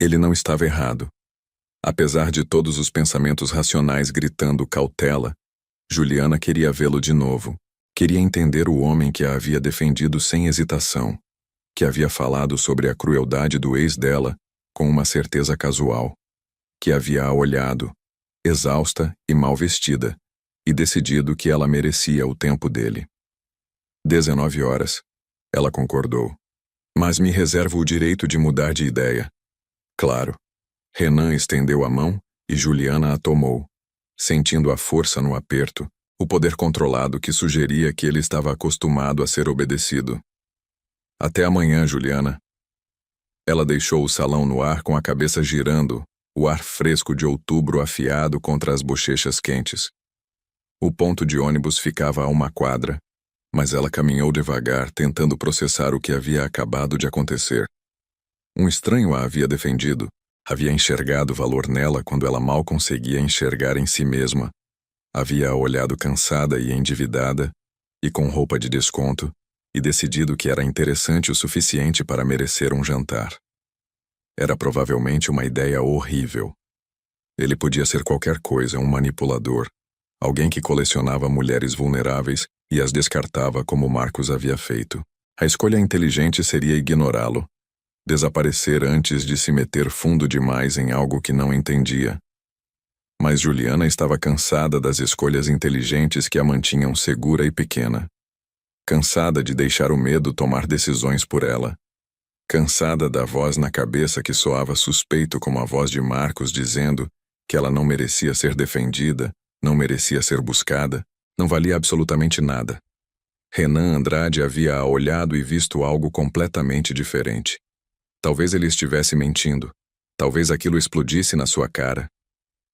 Ele não estava errado. Apesar de todos os pensamentos racionais gritando cautela, Juliana queria vê-lo de novo. Queria entender o homem que a havia defendido sem hesitação, que havia falado sobre a crueldade do ex dela com uma certeza casual, que havia a olhado, exausta e mal vestida, e decidido que ela merecia o tempo dele. 19 horas. Ela concordou. Mas me reservo o direito de mudar de ideia. Claro. Renan estendeu a mão e Juliana a tomou, sentindo a força no aperto, o poder controlado que sugeria que ele estava acostumado a ser obedecido. Até amanhã, Juliana. Ela deixou o salão no ar com a cabeça girando, o ar fresco de outubro afiado contra as bochechas quentes. O ponto de ônibus ficava a uma quadra, mas ela caminhou devagar, tentando processar o que havia acabado de acontecer. Um estranho a havia defendido, havia enxergado valor nela quando ela mal conseguia enxergar em si mesma. Havia-a olhado cansada e endividada, e com roupa de desconto, e decidido que era interessante o suficiente para merecer um jantar. Era provavelmente uma ideia horrível. Ele podia ser qualquer coisa, um manipulador, alguém que colecionava mulheres vulneráveis e as descartava como Marcos havia feito. A escolha inteligente seria ignorá-lo, desaparecer antes de se meter fundo demais em algo que não entendia. Mas Juliana estava cansada das escolhas inteligentes que a mantinham segura e pequena. Cansada de deixar o medo tomar decisões por ela. Cansada da voz na cabeça que soava suspeito como a voz de Marcos dizendo que ela não merecia ser defendida, não merecia ser buscada, não valia absolutamente nada. Renan Andrade havia olhado e visto algo completamente diferente. Talvez ele estivesse mentindo. Talvez aquilo explodisse na sua cara.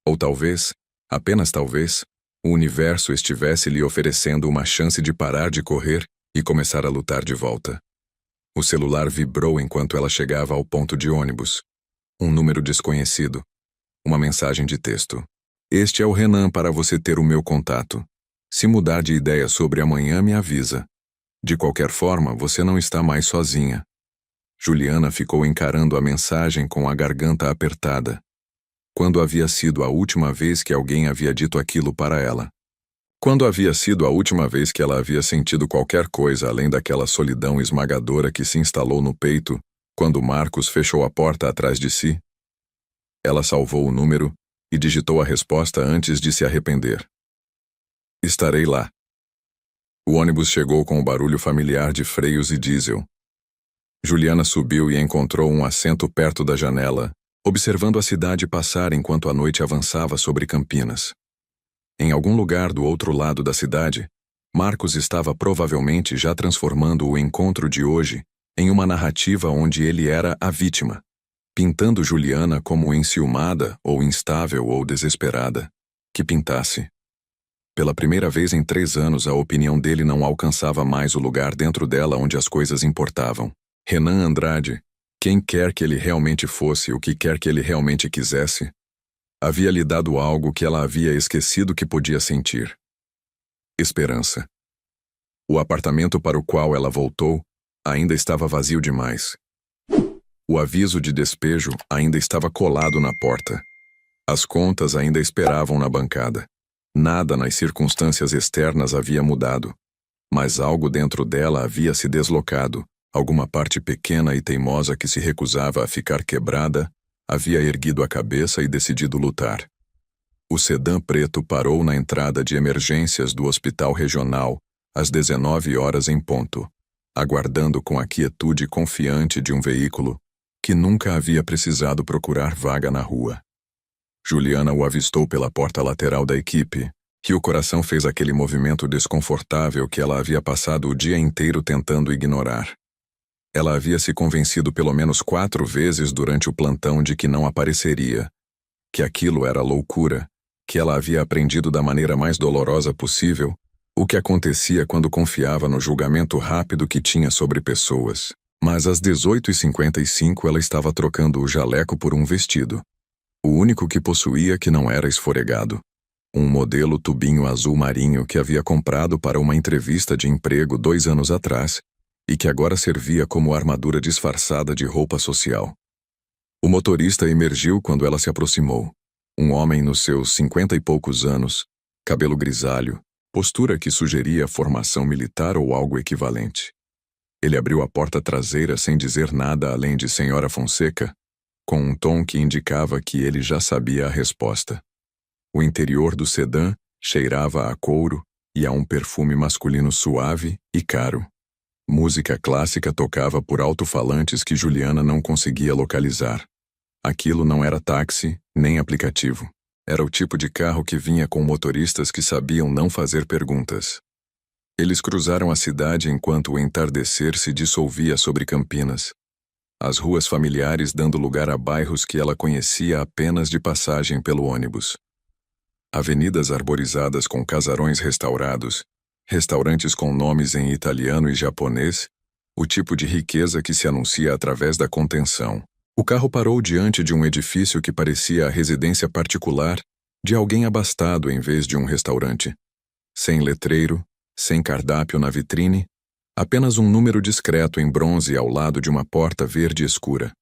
Ou talvez, apenas talvez, o universo estivesse lhe oferecendo uma chance de parar de correr e começar a lutar de volta. O celular vibrou enquanto ela chegava ao ponto de ônibus. Um número desconhecido. Uma mensagem de texto. Este é o Renan para você ter o meu contato. Se mudar de ideia sobre amanhã, me avisa. De qualquer forma, você não está mais sozinha. Juliana ficou encarando a mensagem com a garganta apertada. Quando havia sido a última vez que alguém havia dito aquilo para ela? Quando havia sido a última vez que ela havia sentido qualquer coisa além daquela solidão esmagadora que se instalou no peito quando Marcos fechou a porta atrás de si? Ela salvou o número e digitou a resposta antes de se arrepender. Estarei lá. O ônibus chegou com o barulho familiar de freios e diesel. Juliana subiu e encontrou um assento perto da janela, observando a cidade passar enquanto a noite avançava sobre Campinas. Em algum lugar do outro lado da cidade, Marcos estava provavelmente já transformando o encontro de hoje em uma narrativa onde ele era a vítima, pintando Juliana como enciumada ou instável ou desesperada. Que pintasse. Pela primeira vez em 3 anos, a opinião dele não alcançava mais o lugar dentro dela onde as coisas importavam. Renan Andrade, quem quer que ele realmente fosse, o que quer que ele realmente quisesse, havia lhe dado algo que ela havia esquecido que podia sentir. Esperança. O apartamento para o qual ela voltou ainda estava vazio demais. O aviso de despejo ainda estava colado na porta. As contas ainda esperavam na bancada. Nada nas circunstâncias externas havia mudado, mas algo dentro dela havia se deslocado. Alguma parte pequena e teimosa que se recusava a ficar quebrada havia erguido a cabeça e decidido lutar. O sedã preto parou na entrada de emergências do Hospital Regional às 19 horas em ponto, aguardando com a quietude confiante de um veículo que nunca havia precisado procurar vaga na rua. Juliana o avistou pela porta lateral da equipe, e o coração fez aquele movimento desconfortável que ela havia passado o dia inteiro tentando ignorar. Ela havia se convencido pelo menos 4 vezes durante o plantão de que não apareceria, que aquilo era loucura, que ela havia aprendido da maneira mais dolorosa possível o que acontecia quando confiava no julgamento rápido que tinha sobre pessoas. Mas às 18h55 ela estava trocando o jaleco por um vestido. O único que possuía que não era esforegado. Um modelo tubinho azul marinho que havia comprado para uma entrevista de emprego 2 anos atrás e que agora servia como armadura disfarçada de roupa social. O motorista emergiu quando ela se aproximou. Um homem nos seus 50 e poucos anos, cabelo grisalho, postura que sugeria formação militar ou algo equivalente. Ele abriu a porta traseira sem dizer nada além de Senhora Fonseca, com um tom que indicava que ele já sabia a resposta. O interior do sedã cheirava a couro e a um perfume masculino suave e caro. Música clássica tocava por alto-falantes que Juliana não conseguia localizar. Aquilo não era táxi, nem aplicativo. Era o tipo de carro que vinha com motoristas que sabiam não fazer perguntas. Eles cruzaram a cidade enquanto o entardecer se dissolvia sobre Campinas. As ruas familiares dando lugar a bairros que ela conhecia apenas de passagem pelo ônibus. Avenidas arborizadas com casarões restaurados, restaurantes com nomes em italiano e japonês, o tipo de riqueza que se anuncia através da contenção. O carro parou diante de um edifício que parecia a residência particular de alguém abastado em vez de um restaurante. Sem letreiro, sem cardápio na vitrine, apenas um número discreto em bronze ao lado de uma porta verde escura.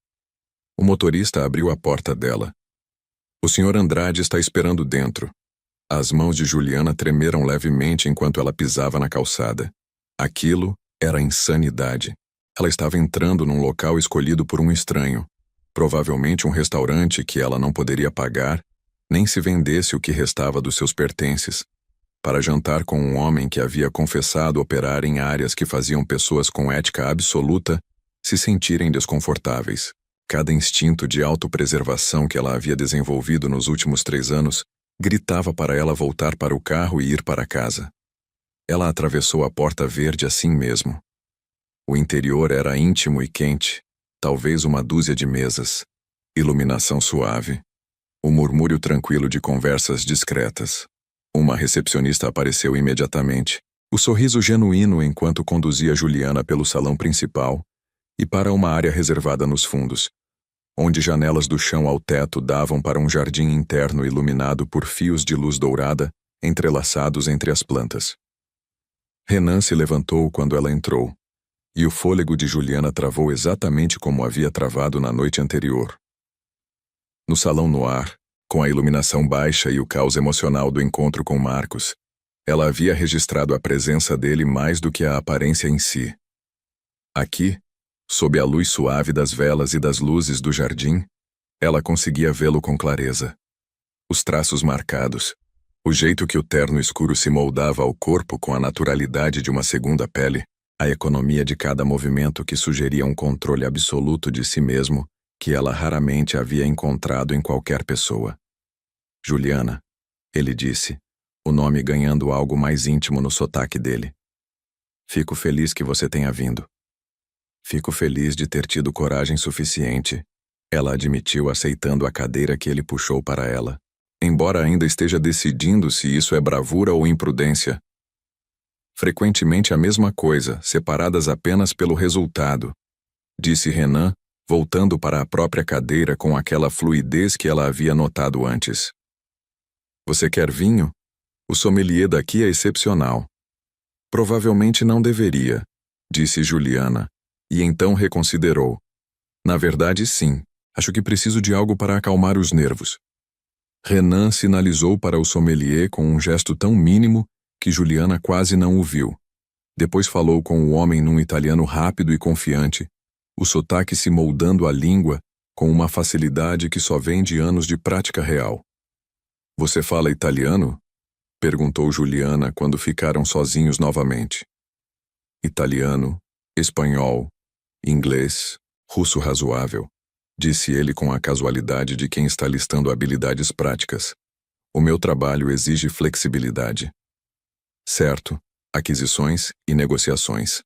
O motorista abriu a porta dela. O Sr. Andrade está esperando dentro. As mãos de Juliana tremeram levemente enquanto ela pisava na calçada. Aquilo era insanidade. Ela estava entrando num local escolhido por um estranho, provavelmente um restaurante que ela não poderia pagar, nem se vendesse o que restava dos seus pertences, para jantar com um homem que havia confessado operar em áreas que faziam pessoas com ética absoluta se sentirem desconfortáveis. Cada instinto de autopreservação que ela havia desenvolvido nos últimos 3 anos gritava para ela voltar para o carro e ir para casa. Ela atravessou a porta verde assim mesmo. O interior era íntimo e quente, talvez uma dúzia de mesas, iluminação suave, o murmúrio tranquilo de conversas discretas. Uma recepcionista apareceu imediatamente, o sorriso genuíno enquanto conduzia Juliana pelo salão principal e para uma área reservada nos fundos, onde janelas do chão ao teto davam para um jardim interno iluminado por fios de luz dourada entrelaçados entre as plantas. Renan se levantou quando ela entrou, e o fôlego de Juliana travou exatamente como havia travado na noite anterior. No salão no ar, com a iluminação baixa e o caos emocional do encontro com Marcos, ela havia registrado a presença dele mais do que a aparência em si. Aqui, sob a luz suave das velas e das luzes do jardim, ela conseguia vê-lo com clareza. Os traços marcados, o jeito que o terno escuro se moldava ao corpo com a naturalidade de uma segunda pele, a economia de cada movimento que sugeria um controle absoluto de si mesmo que ela raramente havia encontrado em qualquer pessoa. Juliana, ele disse, o nome ganhando algo mais íntimo no sotaque dele. Fico feliz que você tenha vindo. Fico feliz de ter tido coragem suficiente, ela admitiu aceitando a cadeira que ele puxou para ela, embora ainda esteja decidindo se isso é bravura ou imprudência. Frequentemente a mesma coisa, separadas apenas pelo resultado, disse Renan, voltando para a própria cadeira com aquela fluidez que ela havia notado antes. Você quer vinho? O sommelier daqui é excepcional. Provavelmente não deveria, disse Juliana, e então reconsiderou. Na verdade, sim. Acho que preciso de algo para acalmar os nervos. Renan sinalizou para o sommelier com um gesto tão mínimo que Juliana quase não o viu. Depois falou com o homem num italiano rápido e confiante, o sotaque se moldando à língua com uma facilidade que só vem de anos de prática real. Você fala italiano? Perguntou Juliana quando ficaram sozinhos novamente. Italiano, espanhol, inglês, russo razoável, disse ele com a casualidade de quem está listando habilidades práticas. O meu trabalho exige flexibilidade. Certo, aquisições e negociações.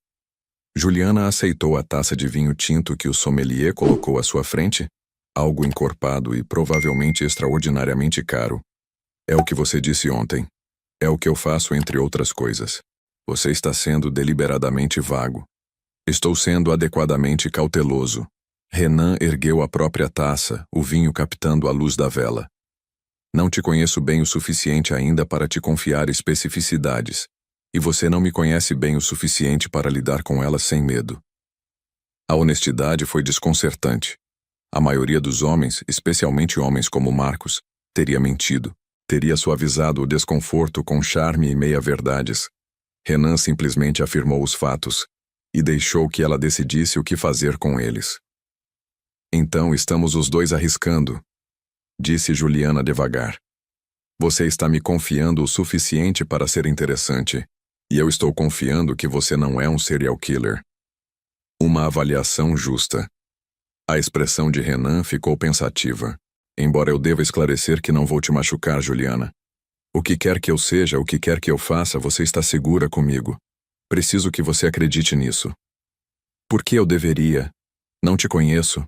Juliana aceitou a taça de vinho tinto que o sommelier colocou à sua frente, algo encorpado e provavelmente extraordinariamente caro. É o que você disse ontem. É o que eu faço entre outras coisas. Você está sendo deliberadamente vago. Estou sendo adequadamente cauteloso. Renan ergueu a própria taça, o vinho captando a luz da vela. Não te conheço bem o suficiente ainda para te confiar especificidades, e você não me conhece bem o suficiente para lidar com elas sem medo. A honestidade foi desconcertante. A maioria dos homens, especialmente homens como Marcos, teria mentido, teria suavizado o desconforto com charme e meia-verdades. Renan simplesmente afirmou os fatos e deixou que ela decidisse o que fazer com eles. Então estamos os dois arriscando, disse Juliana devagar. Você está me confiando o suficiente para ser interessante, e eu estou confiando que você não é um serial killer. Uma avaliação justa. A expressão de Renan ficou pensativa. Embora eu deva esclarecer que não vou te machucar, Juliana. O que quer que eu seja, o que quer que eu faça, você está segura comigo. Preciso que você acredite nisso. Por que eu deveria? Não te conheço.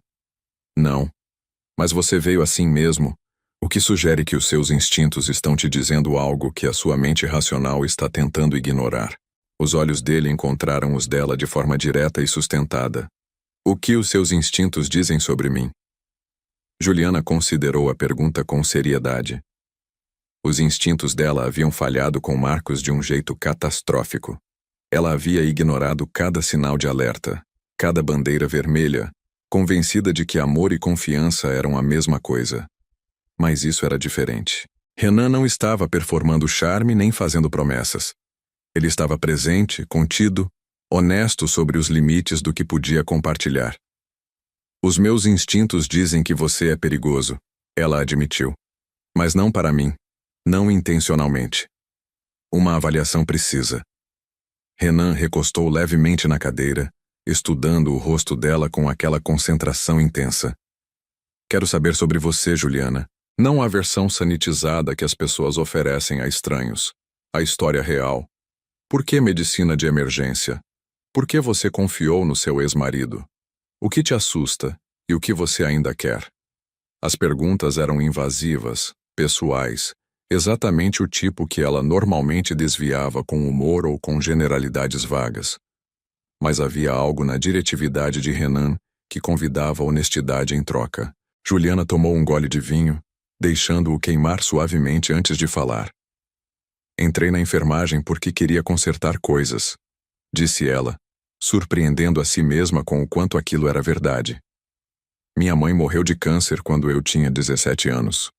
Não. Mas você veio assim mesmo, o que sugere que os seus instintos estão te dizendo algo que a sua mente racional está tentando ignorar. Os olhos dele encontraram os dela de forma direta e sustentada. O que os seus instintos dizem sobre mim? Juliana considerou a pergunta com seriedade. Os instintos dela haviam falhado com Marcos de um jeito catastrófico. Ela havia ignorado cada sinal de alerta, cada bandeira vermelha, convencida de que amor e confiança eram a mesma coisa. Mas isso era diferente. Renan não estava performando charme nem fazendo promessas. Ele estava presente, contido, honesto sobre os limites do que podia compartilhar. Os meus instintos dizem que você é perigoso, ela admitiu. Mas não para mim, não intencionalmente. Uma avaliação precisa. Renan recostou levemente na cadeira, estudando o rosto dela com aquela concentração intensa. Quero saber sobre você, Juliana. Não a versão sanitizada que as pessoas oferecem a estranhos. A história real. Por que medicina de emergência? Por que você confiou no seu ex-marido? O que te assusta e o que você ainda quer? As perguntas eram invasivas, pessoais, exatamente o tipo que ela normalmente desviava com humor ou com generalidades vagas. Mas havia algo na diretividade de Renan que convidava a honestidade em troca. Juliana tomou um gole de vinho, deixando-o queimar suavemente antes de falar. Entrei na enfermagem porque queria consertar coisas, disse ela, surpreendendo a si mesma com o quanto aquilo era verdade. Minha mãe morreu de câncer quando eu tinha 17 anos.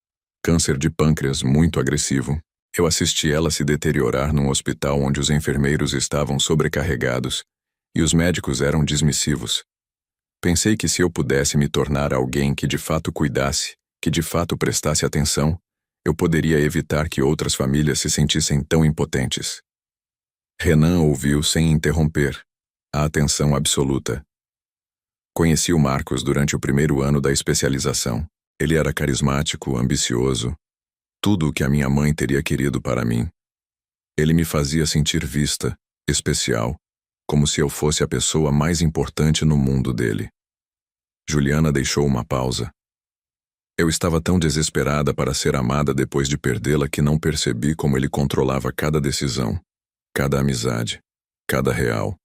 Câncer de pâncreas muito agressivo. Eu assisti ela se deteriorar num hospital onde os enfermeiros estavam sobrecarregados e os médicos eram dismissivos. Pensei que se eu pudesse me tornar alguém que de fato cuidasse, que de fato prestasse atenção, eu poderia evitar que outras famílias se sentissem tão impotentes. Renan ouviu sem interromper, a atenção absoluta. Conheci o Marcos durante o primeiro ano da especialização. Ele era carismático, ambicioso, tudo o que a minha mãe teria querido para mim, Ele me fazia sentir vista, especial, como se eu fosse a pessoa mais importante no mundo dele. Juliana deixou uma pausa. Eu estava tão desesperada para ser amada depois de perdê-la que não percebi como ele controlava cada decisão, cada amizade, cada real.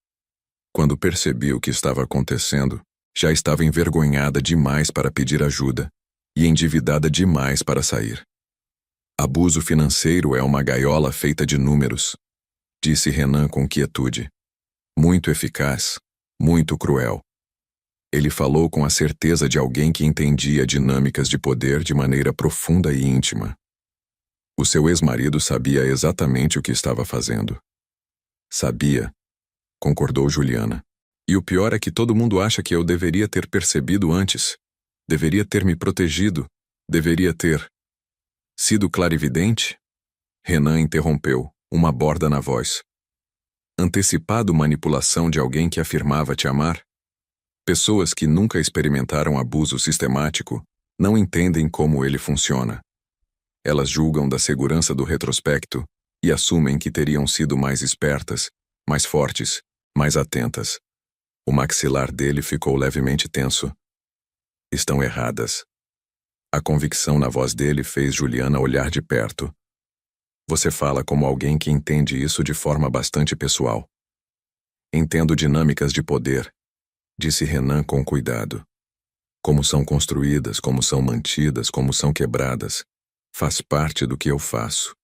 Quando percebi o que estava acontecendo, já estava envergonhada demais para pedir ajuda e endividada demais para sair. Abuso financeiro é uma gaiola feita de números, disse Renan com quietude. Muito eficaz, muito cruel. Ele falou com a certeza de alguém que entendia dinâmicas de poder de maneira profunda e íntima. O seu ex-marido sabia exatamente o que estava fazendo. Sabia, concordou Juliana. E o pior é que todo mundo acha que eu deveria ter percebido antes. Deveria ter me protegido. Deveria ter sido clarividente? Renan interrompeu, uma borda na voz. Antecipado manipulação de alguém que afirmava te amar? Pessoas que nunca experimentaram abuso sistemático não entendem como ele funciona. Elas julgam da segurança do retrospecto e assumem que teriam sido mais espertas, mais fortes, mais atentas. O maxilar dele ficou levemente tenso. Estão erradas. A convicção na voz dele fez Juliana olhar de perto. Você fala como alguém que entende isso de forma bastante pessoal. Entendo dinâmicas de poder, disse Renan com cuidado. Como são construídas, como são mantidas, como são quebradas. Faz parte do que eu faço.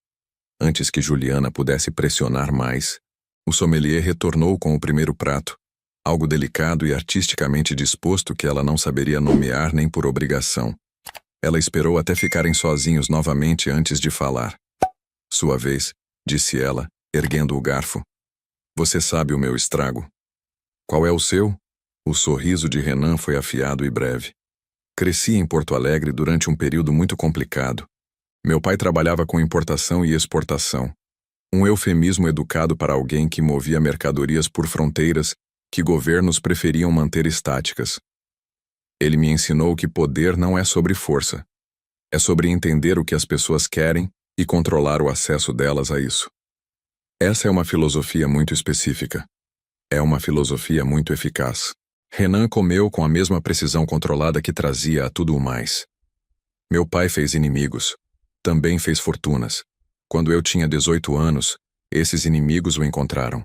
Antes que Juliana pudesse pressionar mais, o sommelier retornou com o primeiro prato, algo delicado e artisticamente disposto que ela não saberia nomear nem por obrigação. Ela esperou até ficarem sozinhos novamente antes de falar. Sua vez, disse ela, erguendo o garfo. Você sabe o meu estrago. Qual é o seu? O sorriso de Renan foi afiado e breve. Cresci em Porto Alegre durante um período muito complicado. Meu pai trabalhava com importação e exportação. Um eufemismo educado para alguém que movia mercadorias por fronteiras que governos preferiam manter estáticas. Ele me ensinou que poder não é sobre força. É sobre entender o que as pessoas querem e controlar o acesso delas a isso. Essa é uma filosofia muito específica. É uma filosofia muito eficaz. Renan comeu com a mesma precisão controlada que trazia a tudo o mais. Meu pai fez inimigos. Também fez fortunas. Quando eu tinha 18 anos, esses inimigos o encontraram.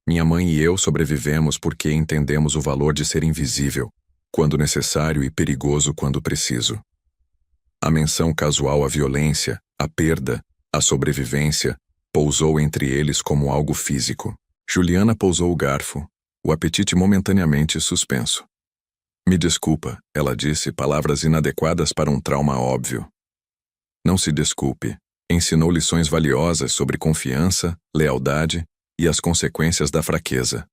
Minha mãe e eu sobrevivemos porque entendemos o valor de ser invisível, quando necessário e perigoso quando preciso. A menção casual à violência, à perda, à sobrevivência, pousou entre eles como algo físico. Juliana pousou o garfo, o apetite momentaneamente suspenso. Me desculpa, ela disse, palavras inadequadas para um trauma óbvio. Não se desculpe. Ensinou lições valiosas sobre confiança, lealdade e as consequências da fraqueza.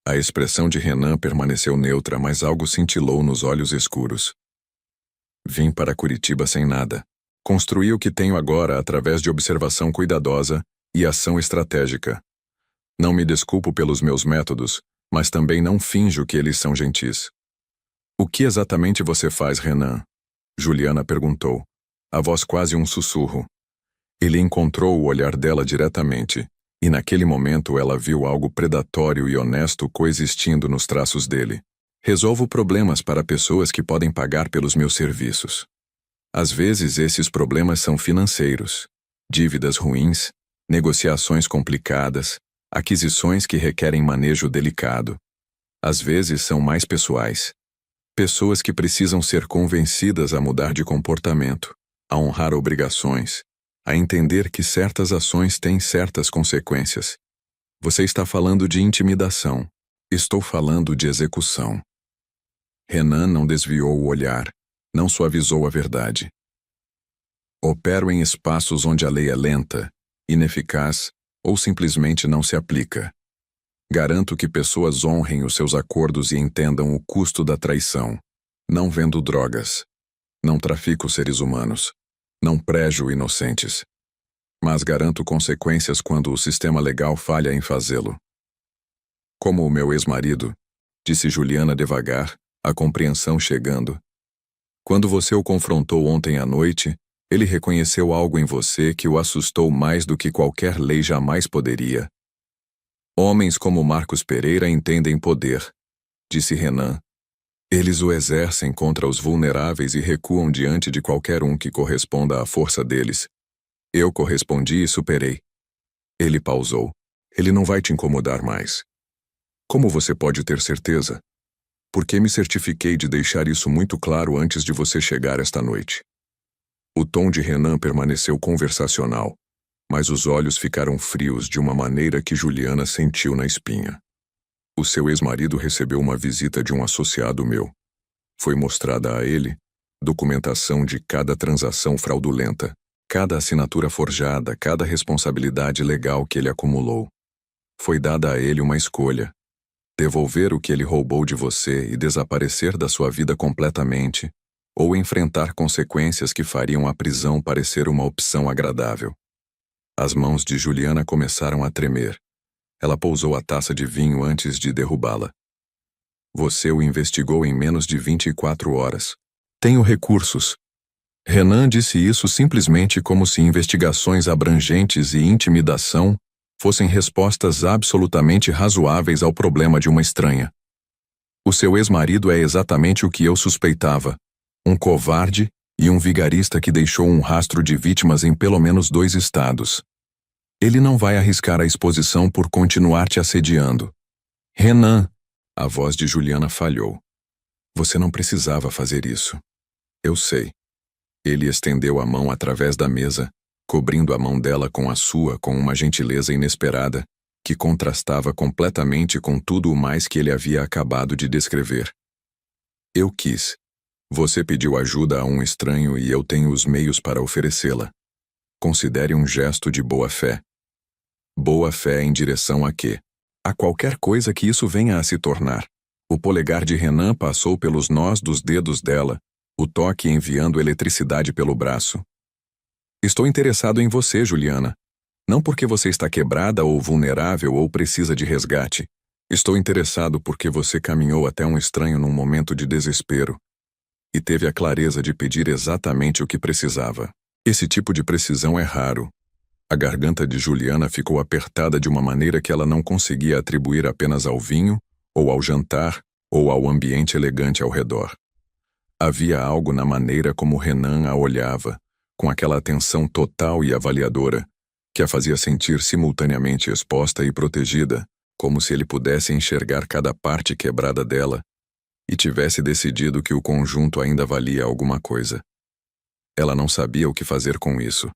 A expressão de Renan permaneceu neutra, mas algo cintilou nos olhos escuros. Vim para Curitiba sem nada. Construí o que tenho agora através de observação cuidadosa e ação estratégica. Não me desculpo pelos meus métodos, mas também não finjo que eles são gentis. O que exatamente você faz, Renan? Juliana perguntou, a voz quase um sussurro. Ele encontrou o olhar dela diretamente, e naquele momento ela viu algo predatório e honesto coexistindo nos traços dele. Resolvo problemas para pessoas que podem pagar pelos meus serviços. Às vezes esses problemas são financeiros, dívidas ruins, negociações complicadas, aquisições que requerem manejo delicado. Às vezes são mais pessoais. Pessoas que precisam ser convencidas a mudar de comportamento, a honrar obrigações, a entender que certas ações têm certas consequências. Você está falando de intimidação. Estou falando de execução. Renan não desviou o olhar, não suavizou a verdade. Opero em espaços onde a lei é lenta, ineficaz ou simplesmente não se aplica. Garanto que pessoas honrem os seus acordos e entendam o custo da traição. Não vendo drogas. Não trafico seres humanos. Não prejo inocentes. Mas garanto consequências quando o sistema legal falha em fazê-lo. Como o meu ex-marido, disse Juliana devagar, a compreensão chegando. Quando você o confrontou ontem à noite, Ele reconheceu algo em você que o assustou mais do que qualquer lei jamais poderia. Homens como Marcos Pereira entendem poder, disse Renan. Eles o exercem contra os vulneráveis e recuam diante de qualquer um que corresponda à força deles. Eu correspondi e superei. Ele pausou. Ele não vai te incomodar mais. Como você pode ter certeza? Porque me certifiquei de deixar isso muito claro antes de você chegar esta noite. O tom de Renan permaneceu conversacional, mas os olhos ficaram frios de uma maneira que Juliana sentiu na espinha. O seu ex-marido recebeu uma visita de um associado meu. Foi mostrada a ele documentação de cada transação fraudulenta, cada assinatura forjada, cada responsabilidade legal que ele acumulou. Foi dada a ele uma escolha: devolver o que ele roubou de você e desaparecer da sua vida completamente, ou enfrentar consequências que fariam a prisão parecer uma opção agradável. As mãos de Juliana começaram a tremer. Ela pousou a taça de vinho antes de derrubá-la. Você o investigou em menos de 24 horas. Tenho recursos. Renan disse isso simplesmente como se investigações abrangentes e intimidação fossem respostas absolutamente razoáveis ao problema de uma estranha. O seu ex-marido é exatamente o que eu suspeitava: um covarde e um vigarista que deixou um rastro de vítimas em pelo menos 2 estados. Ele não vai arriscar a exposição por continuar te assediando. Renan, a voz de Juliana falhou. Você não precisava fazer isso. Eu sei. Ele estendeu a mão através da mesa, cobrindo a mão dela com a sua com uma gentileza inesperada, que contrastava completamente com tudo o mais que ele havia acabado de descrever. Eu quis. Você pediu ajuda a um estranho e eu tenho os meios para oferecê-la. Considere um gesto de boa-fé. Boa-fé em direção a quê? A qualquer coisa que isso venha a se tornar. O polegar de Renan passou pelos nós dos dedos dela, o toque enviando eletricidade pelo braço. Estou interessado em você, Juliana. Não porque você está quebrada ou vulnerável ou precisa de resgate. Estou interessado porque você caminhou até um estranho num momento de desespero e teve a clareza de pedir exatamente o que precisava. Esse tipo de precisão é raro. A garganta de Juliana ficou apertada de uma maneira que ela não conseguia atribuir apenas ao vinho, ou ao jantar, ou ao ambiente elegante ao redor. Havia algo na maneira como Renan a olhava, com aquela atenção total e avaliadora, que a fazia sentir simultaneamente exposta e protegida, como se ele pudesse enxergar cada parte quebrada dela e tivesse decidido que o conjunto ainda valia alguma coisa. Ela não sabia o que fazer com isso.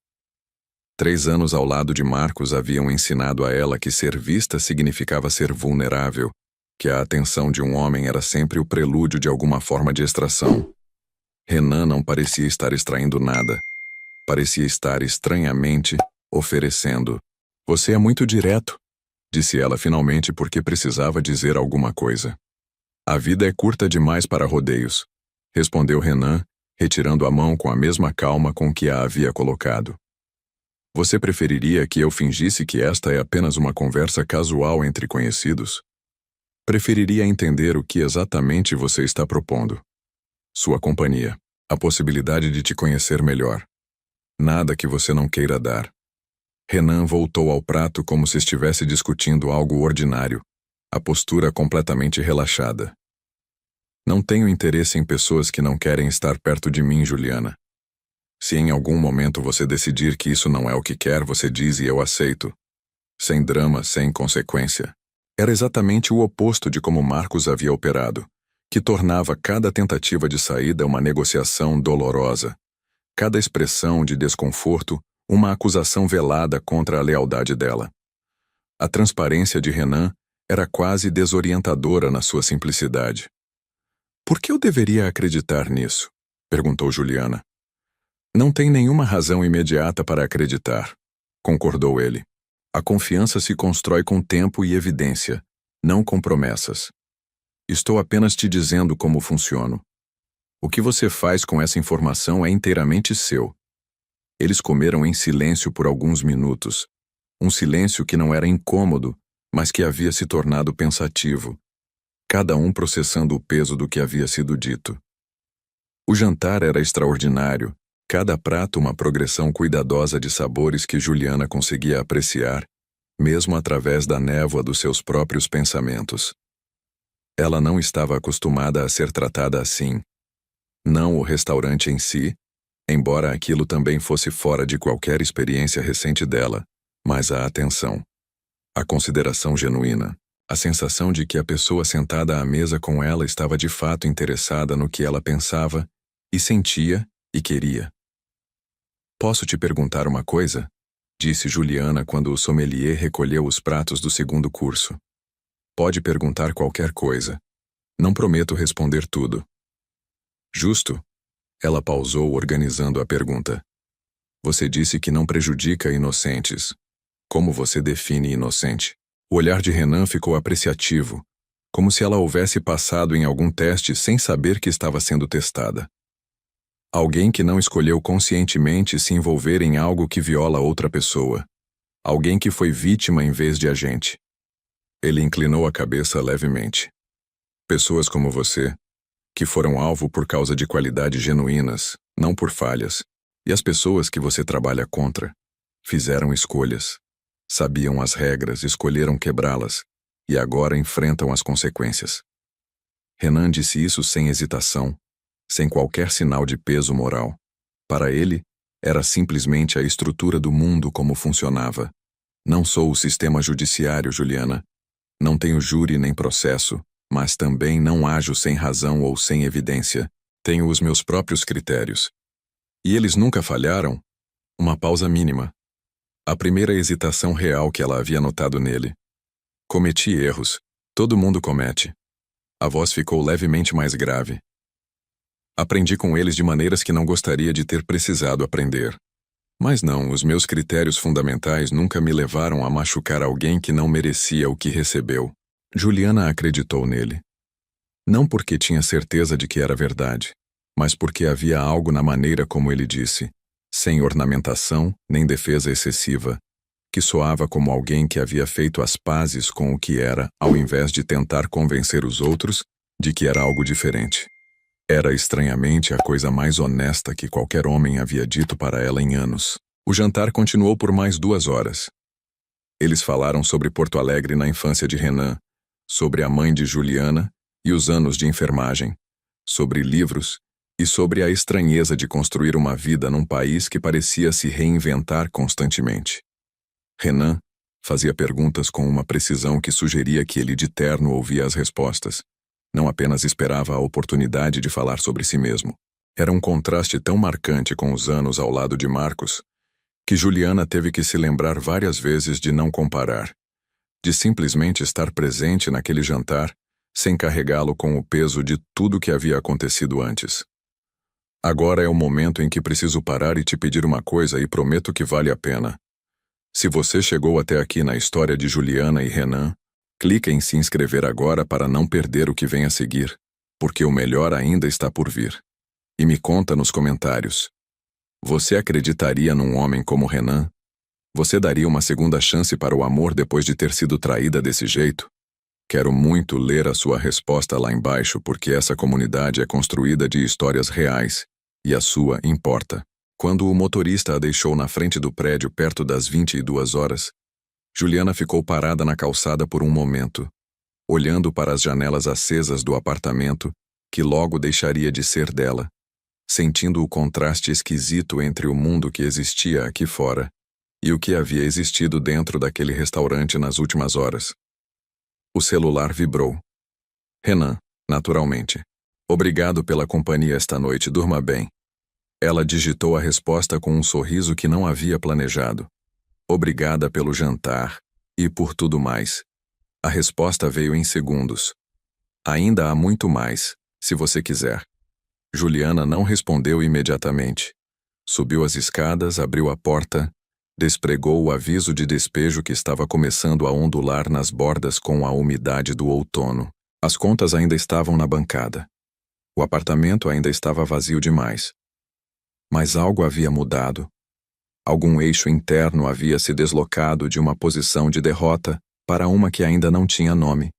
3 anos ao lado de Marcos haviam ensinado a ela que ser vista significava ser vulnerável, que a atenção de um homem era sempre o prelúdio de alguma forma de extração. Renan não parecia estar extraindo nada. Parecia estar estranhamente oferecendo. Você é muito direto, disse ela finalmente porque precisava dizer alguma coisa. A vida é curta demais para rodeios, respondeu Renan, retirando a mão com a mesma calma com que a havia colocado. Você preferiria que eu fingisse que esta é apenas uma conversa casual entre conhecidos? Preferiria entender o que exatamente você está propondo. Sua companhia, a possibilidade de te conhecer melhor. Nada que você não queira dar. Renan voltou ao prato como se estivesse discutindo algo ordinário, a postura completamente relaxada. Não tenho interesse em pessoas que não querem estar perto de mim, Juliana. Se em algum momento você decidir que isso não é o que quer, você diz e eu aceito. Sem drama, sem consequência. Era exatamente o oposto de como Marcos havia operado, que tornava cada tentativa de saída uma negociação dolorosa, cada expressão de desconforto uma acusação velada contra a lealdade dela. A transparência de Renan era quase desorientadora na sua simplicidade. Por que eu deveria acreditar nisso? Perguntou Juliana. Não tem nenhuma razão imediata para acreditar, concordou ele. A confiança se constrói com tempo e evidência, não com promessas. Estou apenas te dizendo como funciono. O que você faz com essa informação é inteiramente seu. Eles comeram em silêncio por alguns minutos, um silêncio que não era incômodo, mas que havia se tornado pensativo, cada um processando o peso do que havia sido dito. O jantar era extraordinário, Cada prato uma progressão cuidadosa de sabores que Juliana conseguia apreciar, mesmo através da névoa dos seus próprios pensamentos. Ela não estava acostumada a ser tratada assim. Não o restaurante em si, embora aquilo também fosse fora de qualquer experiência recente dela, mas a atenção, a consideração genuína, a sensação de que a pessoa sentada à mesa com ela estava de fato interessada no que ela pensava e sentia e queria. "Posso te perguntar uma coisa?", disse Juliana quando o sommelier recolheu os pratos do segundo curso. "Pode perguntar qualquer coisa. Não prometo responder tudo." "Justo?", ela pausou organizando a pergunta. "Você disse que não prejudica inocentes. Como você define inocente?" O olhar de Renan ficou apreciativo, como se ela houvesse passado em algum teste sem saber que estava sendo testada. Alguém que não escolheu conscientemente se envolver em algo que viola outra pessoa. Alguém que foi vítima em vez de agente. Ele inclinou a cabeça levemente. "Pessoas como você, que foram alvo por causa de qualidades genuínas, não por falhas, e as pessoas que você trabalha contra, fizeram escolhas. Sabiam as regras, escolheram quebrá-las, e agora enfrentam as consequências." Renan disse isso sem hesitação, sem qualquer sinal de peso moral. Para ele, era simplesmente a estrutura do mundo como funcionava. "Não sou o sistema judiciário, Juliana. Não tenho júri nem processo, mas também não ajo sem razão ou sem evidência. Tenho os meus próprios critérios. E eles nunca falharam?" Uma pausa mínima. A primeira hesitação real que ela havia notado nele. "Cometi erros. Todo mundo comete." A voz ficou levemente mais grave. "Aprendi com eles de maneiras que não gostaria de ter precisado aprender. Mas não, os meus critérios fundamentais nunca me levaram a machucar alguém que não merecia o que recebeu." Juliana acreditou nele. Não porque tinha certeza de que era verdade, mas porque havia algo na maneira como ele disse, sem ornamentação nem defesa excessiva, que soava como alguém que havia feito as pazes com o que era, ao invés de tentar convencer os outros de que era algo diferente. Era estranhamente a coisa mais honesta que qualquer homem havia dito para ela em anos. O jantar continuou por mais 2 horas. Eles falaram sobre Porto Alegre na infância de Renan, sobre a mãe de Juliana e os anos de enfermagem, sobre livros e sobre a estranheza de construir uma vida num país que parecia se reinventar constantemente. Renan fazia perguntas com uma precisão que sugeria que ele de terno ouvia as respostas, não apenas esperava a oportunidade de falar sobre si mesmo. Era um contraste tão marcante com os anos ao lado de Marcos, que Juliana teve que se lembrar várias vezes de não comparar, de simplesmente estar presente naquele jantar, sem carregá-lo com o peso de tudo que havia acontecido antes. "Agora é o momento em que preciso parar e te pedir uma coisa e prometo que vale a pena. Se você chegou até aqui na história de Juliana e Renan, clique em se inscrever agora para não perder o que vem a seguir, porque o melhor ainda está por vir. E me conta nos comentários. Você acreditaria num homem como Renan? Você daria uma segunda chance para o amor depois de ter sido traída desse jeito? Quero muito ler a sua resposta lá embaixo, porque essa comunidade é construída de histórias reais, e a sua importa." Quando o motorista a deixou na frente do prédio perto das 22 horas, Juliana ficou parada na calçada por um momento, olhando para as janelas acesas do apartamento, que logo deixaria de ser dela, sentindo o contraste esquisito entre o mundo que existia aqui fora e o que havia existido dentro daquele restaurante nas últimas horas. O celular vibrou. Renan, naturalmente. "Obrigado pela companhia esta noite, durma bem." Ela digitou a resposta com um sorriso que não havia planejado. "Obrigada pelo jantar e por tudo mais." A resposta veio em segundos. "Ainda há muito mais, se você quiser." Juliana não respondeu imediatamente. Subiu as escadas, abriu a porta, despregou o aviso de despejo que estava começando a ondular nas bordas com a umidade do outono. As contas ainda estavam na bancada. O apartamento ainda estava vazio demais. Mas algo havia mudado. Algum eixo interno havia se deslocado de uma posição de derrota para uma que ainda não tinha nome,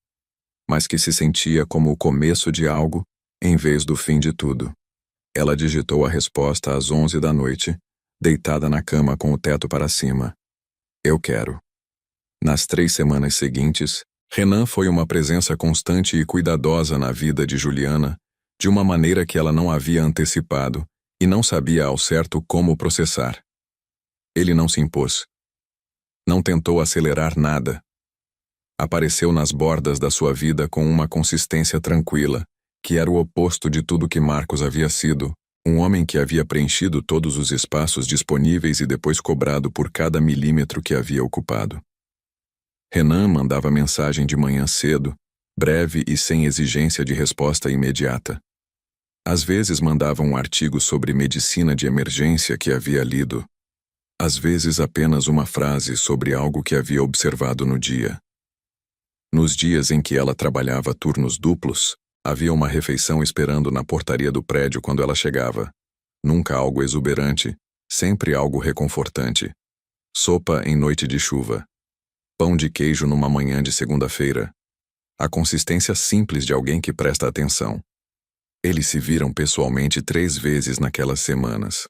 mas que se sentia como o começo de algo em vez do fim de tudo. Ela digitou a resposta às 11 da noite, deitada na cama com o teto para cima. Eu quero. Nas 3 semanas seguintes, Renan foi uma presença constante e cuidadosa na vida de Juliana, de uma maneira que ela não havia antecipado e não sabia ao certo como processar. Ele não se impôs. Não tentou acelerar nada. Apareceu nas bordas da sua vida com uma consistência tranquila, que era o oposto de tudo que Marcos havia sido, um homem que havia preenchido todos os espaços disponíveis e depois cobrado por cada milímetro que havia ocupado. Renan mandava mensagem de manhã cedo, breve e sem exigência de resposta imediata. Às vezes mandava um artigo sobre medicina de emergência que havia lido. Às vezes apenas uma frase sobre algo que havia observado no dia. Nos dias em que ela trabalhava turnos duplos, havia uma refeição esperando na portaria do prédio quando ela chegava. Nunca algo exuberante, sempre algo reconfortante. Sopa em noite de chuva. Pão de queijo numa manhã de segunda-feira. A consistência simples de alguém que presta atenção. Eles se viram pessoalmente 3 vezes naquelas semanas.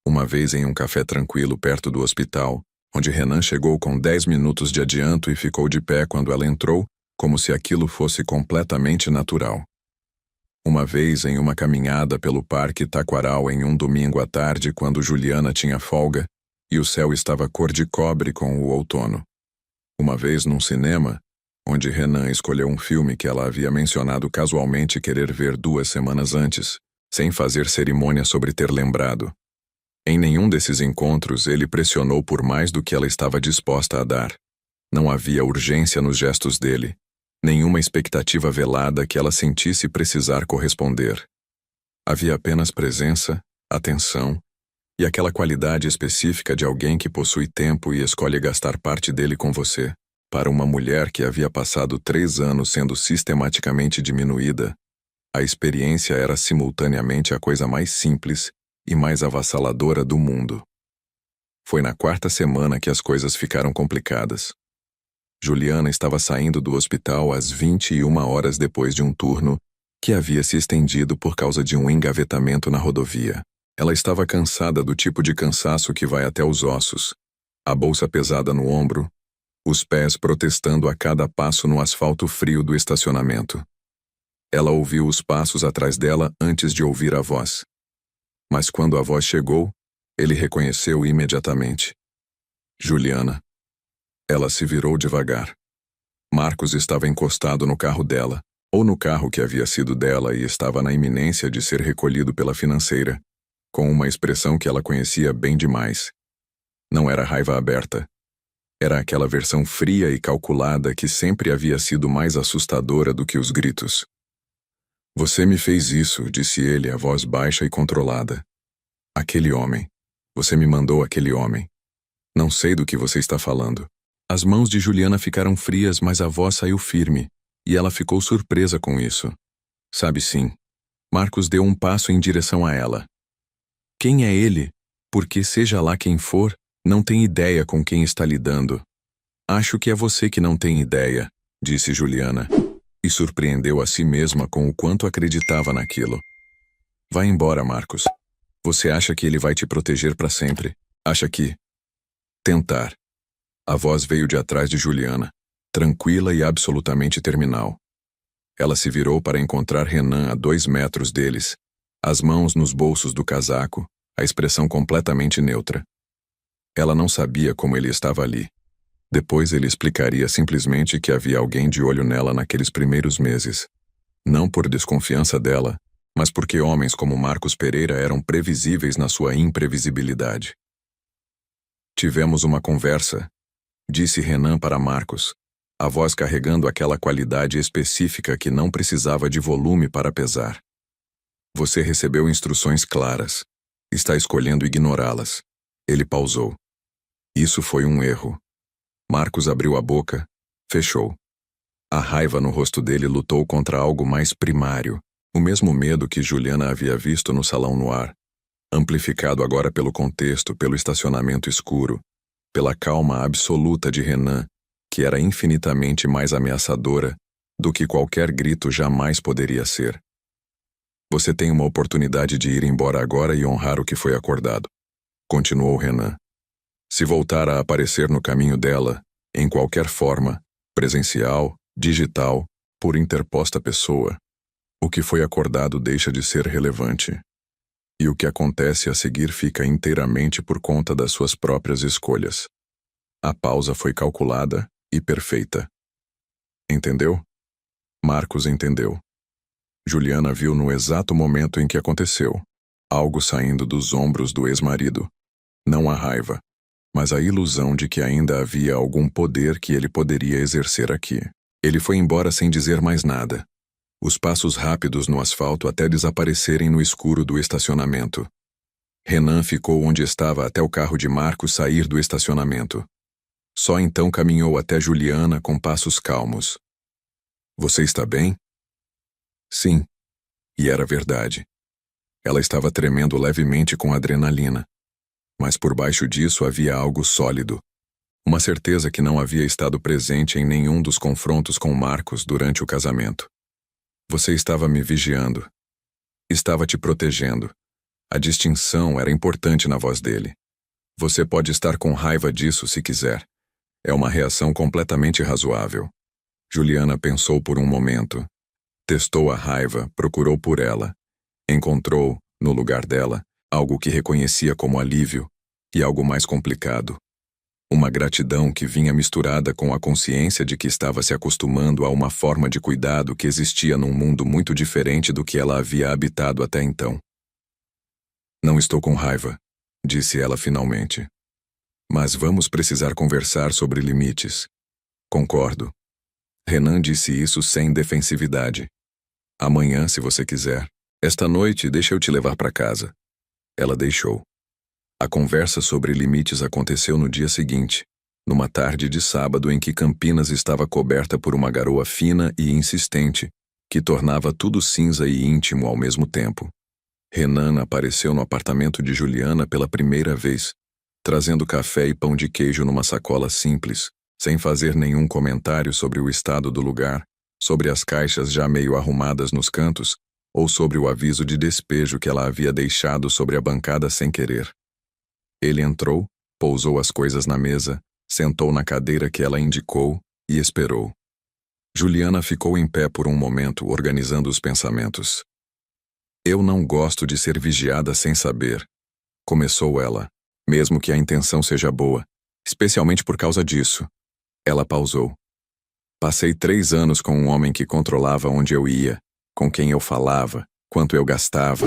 Uma vez em um café tranquilo perto do hospital, onde Renan chegou com 10 minutos de adianto e ficou de pé quando ela entrou, como se aquilo fosse completamente natural. Uma vez em uma caminhada pelo Parque Taquaral em um domingo à tarde quando Juliana tinha folga e o céu estava cor de cobre com o outono. Uma vez num cinema, onde Renan escolheu um filme que ela havia mencionado casualmente querer ver 2 semanas antes, sem fazer cerimônia sobre ter lembrado. Em nenhum desses encontros ele pressionou por mais do que ela estava disposta a dar. Não havia urgência nos gestos dele, nenhuma expectativa velada que ela sentisse precisar corresponder. Havia apenas presença, atenção e aquela qualidade específica de alguém que possui tempo e escolhe gastar parte dele com você. Para uma mulher que havia passado 3 anos sendo sistematicamente diminuída, a experiência era simultaneamente a coisa mais simples e mais avassaladora do mundo. Foi na 4ª semana que as coisas ficaram complicadas. Juliana estava saindo do hospital às 21 horas depois de um turno que havia se estendido por causa de um engavetamento na rodovia. Ela estava cansada do tipo de cansaço que vai até os ossos, a bolsa pesada no ombro, os pés protestando a cada passo no asfalto frio do estacionamento. Ela ouviu os passos atrás dela antes de ouvir a voz. Mas quando a voz chegou, ele reconheceu imediatamente. Juliana. Ela se virou devagar. Marcos estava encostado no carro dela, ou no carro que havia sido dela e estava na iminência de ser recolhido pela financeira, com uma expressão que ela conhecia bem demais. Não era raiva aberta. Era aquela versão fria e calculada que sempre havia sido mais assustadora do que os gritos. Você me fez isso, disse ele, a voz baixa e controlada. Aquele homem. Você me mandou aquele homem. Não sei do que você está falando. As mãos de Juliana ficaram frias, mas a voz saiu firme, e ela ficou surpresa com isso. Sabe sim. Marcos deu um passo em direção a ela. Quem é ele? Porque seja lá quem for, não tem ideia com quem está lidando. Acho que é você que não tem ideia, disse Juliana, e surpreendeu a si mesma com o quanto acreditava naquilo. Vai embora, Marcos. Você acha que ele vai te proteger para sempre? Acha que... Tentar. A voz veio de atrás de Juliana, tranquila e absolutamente terminal. Ela se virou para encontrar Renan a 2 metros deles, as mãos nos bolsos do casaco, a expressão completamente neutra. Ela não sabia como ele estava ali. Depois ele explicaria simplesmente que havia alguém de olho nela naqueles primeiros meses. Não por desconfiança dela, mas porque homens como Marcos Pereira eram previsíveis na sua imprevisibilidade. Tivemos uma conversa, disse Renan para Marcos, a voz carregando aquela qualidade específica que não precisava de volume para pesar. Você recebeu instruções claras. Está escolhendo ignorá-las. Ele pausou. Isso foi um erro. Marcos abriu a boca, fechou. A raiva no rosto dele lutou contra algo mais primário, o mesmo medo que Juliana havia visto no salão noir, amplificado agora pelo contexto, pelo estacionamento escuro, pela calma absoluta de Renan, que era infinitamente mais ameaçadora do que qualquer grito jamais poderia ser. Você tem uma oportunidade de ir embora agora e honrar o que foi acordado. Continuou Renan. Se voltar a aparecer no caminho dela, em qualquer forma, presencial, digital, por interposta pessoa, o que foi acordado deixa de ser relevante. E o que acontece a seguir fica inteiramente por conta das suas próprias escolhas. A pausa foi calculada e perfeita. Entendeu? Marcos entendeu. Juliana viu no exato momento em que aconteceu, algo saindo dos ombros do ex-marido. Não a raiva, mas a ilusão de que ainda havia algum poder que ele poderia exercer aqui. Ele foi embora sem dizer mais nada. Os passos rápidos no asfalto até desaparecerem no escuro do estacionamento. Renan ficou onde estava até o carro de Marcos sair do estacionamento. Só então caminhou até Juliana com passos calmos. Você está bem? Sim. E era verdade. Ela estava tremendo levemente com adrenalina. Mas por baixo disso havia algo sólido. Uma certeza que não havia estado presente em nenhum dos confrontos com Marcos durante o casamento. Você estava me vigiando. Estava te protegendo. A distinção era importante na voz dele. Você pode estar com raiva disso se quiser. É uma reação completamente razoável. Juliana pensou por um momento. Testou a raiva, procurou por ela. Encontrou, no lugar dela, algo que reconhecia como alívio e algo mais complicado. Uma gratidão que vinha misturada com a consciência de que estava se acostumando a uma forma de cuidado que existia num mundo muito diferente do que ela havia habitado até então. Não estou com raiva, disse ela finalmente. Mas vamos precisar conversar sobre limites. Concordo. Renan disse isso sem defensividade. Amanhã, se você quiser. Esta noite, deixa eu te levar para casa. Ela deixou. A conversa sobre limites aconteceu no dia seguinte, numa tarde de sábado em que Campinas estava coberta por uma garoa fina e insistente, que tornava tudo cinza e íntimo ao mesmo tempo. Renan apareceu no apartamento de Juliana pela primeira vez, trazendo café e pão de queijo numa sacola simples, sem fazer nenhum comentário sobre o estado do lugar, sobre as caixas já meio arrumadas nos cantos, ou sobre o aviso de despejo que ela havia deixado sobre a bancada sem querer. Ele entrou, pousou as coisas na mesa, sentou na cadeira que ela indicou e esperou. Juliana ficou em pé por um momento, organizando os pensamentos. Eu não gosto de ser vigiada sem saber, começou ela, mesmo que a intenção seja boa, especialmente por causa disso. Ela pausou. Passei 3 anos com um homem que controlava onde eu ia, com quem eu falava, quanto eu gastava.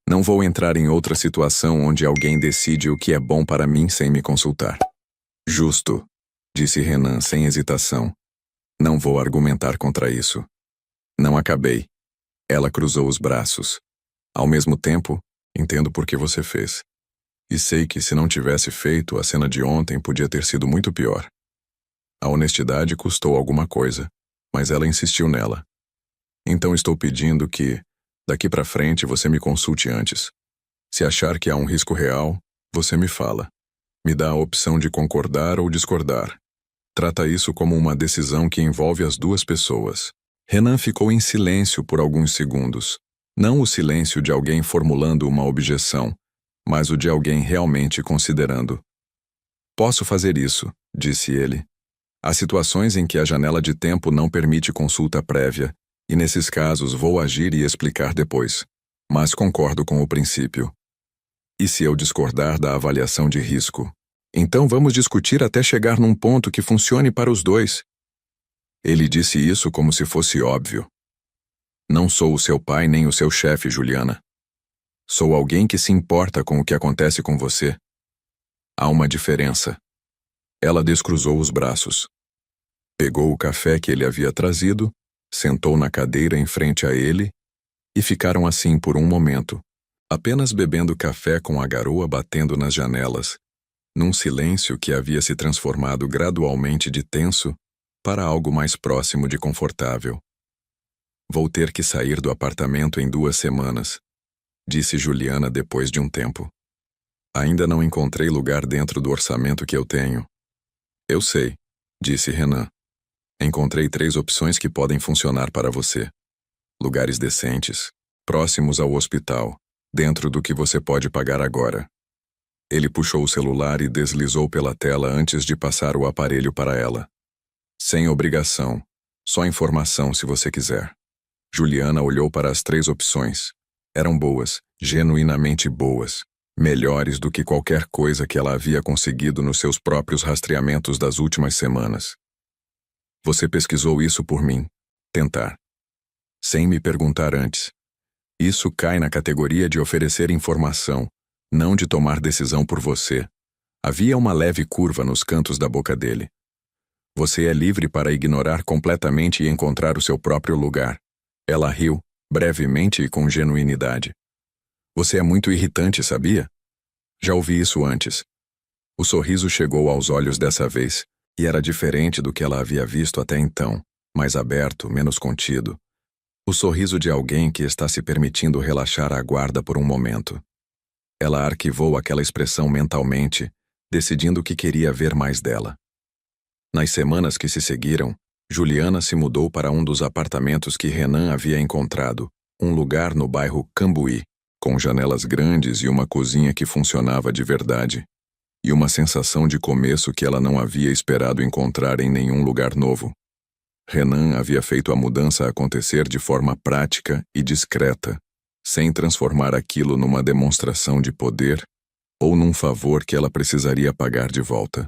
Não vou entrar em outra situação onde alguém decide o que é bom para mim sem me consultar. Justo, disse Renan sem hesitação. Não vou argumentar contra isso. Não acabei. Ela cruzou os braços. Ao mesmo tempo, entendo por que você fez. E sei que se não tivesse feito, a cena de ontem podia ter sido muito pior. A honestidade custou alguma coisa, mas ela insistiu nela. Então estou pedindo que, daqui para frente, você me consulte antes. Se achar que há um risco real, você me fala. Me dá a opção de concordar ou discordar. Trata isso como uma decisão que envolve as duas pessoas. Renan ficou em silêncio por alguns segundos. Não o silêncio de alguém formulando uma objeção, mas o de alguém realmente considerando. Posso fazer isso, disse ele. Há situações em que a janela de tempo não permite consulta prévia, e nesses casos vou agir e explicar depois. Mas concordo com o princípio. E se eu discordar da avaliação de risco? Então vamos discutir até chegar num ponto que funcione para os dois. Ele disse isso como se fosse óbvio. Não sou o seu pai nem o seu chefe, Juliana. Sou alguém que se importa com o que acontece com você. Há uma diferença. Ela descruzou os braços. Pegou o café que ele havia trazido, sentou na cadeira em frente a ele e ficaram assim por um momento, apenas bebendo café com a garoa batendo nas janelas, num silêncio que havia se transformado gradualmente de tenso para algo mais próximo de confortável. Vou ter que sair do apartamento em 2 semanas, disse Juliana depois de um tempo. Ainda não encontrei lugar dentro do orçamento que eu tenho. Eu sei, disse Renan. Encontrei 3 opções que podem funcionar para você. Lugares decentes, próximos ao hospital, dentro do que você pode pagar agora. Ele puxou o celular e deslizou pela tela antes de passar o aparelho para ela. Sem obrigação, só informação se você quiser. Juliana olhou para as 3 opções. Eram boas, genuinamente boas, melhores do que qualquer coisa que ela havia conseguido nos seus próprios rastreamentos das últimas semanas. Você pesquisou isso por mim. Tentar. Sem me perguntar antes. Isso cai na categoria de oferecer informação, não de tomar decisão por você. Havia uma leve curva nos cantos da boca dele. Você é livre para ignorar completamente e encontrar o seu próprio lugar. Ela riu, brevemente e com genuinidade. Você é muito irritante, sabia? Já ouvi isso antes. O sorriso chegou aos olhos dessa vez, e era diferente do que ela havia visto até então, mais aberto, menos contido. O sorriso de alguém que está se permitindo relaxar a guarda por um momento. Ela arquivou aquela expressão mentalmente, decidindo que queria ver mais dela. Nas semanas que se seguiram, Juliana se mudou para um dos apartamentos que Renan havia encontrado, um lugar no bairro Cambuí, com janelas grandes e uma cozinha que funcionava de verdade, e uma sensação de começo que ela não havia esperado encontrar em nenhum lugar novo. Renan havia feito a mudança acontecer de forma prática e discreta, sem transformar aquilo numa demonstração de poder ou num favor que ela precisaria pagar de volta.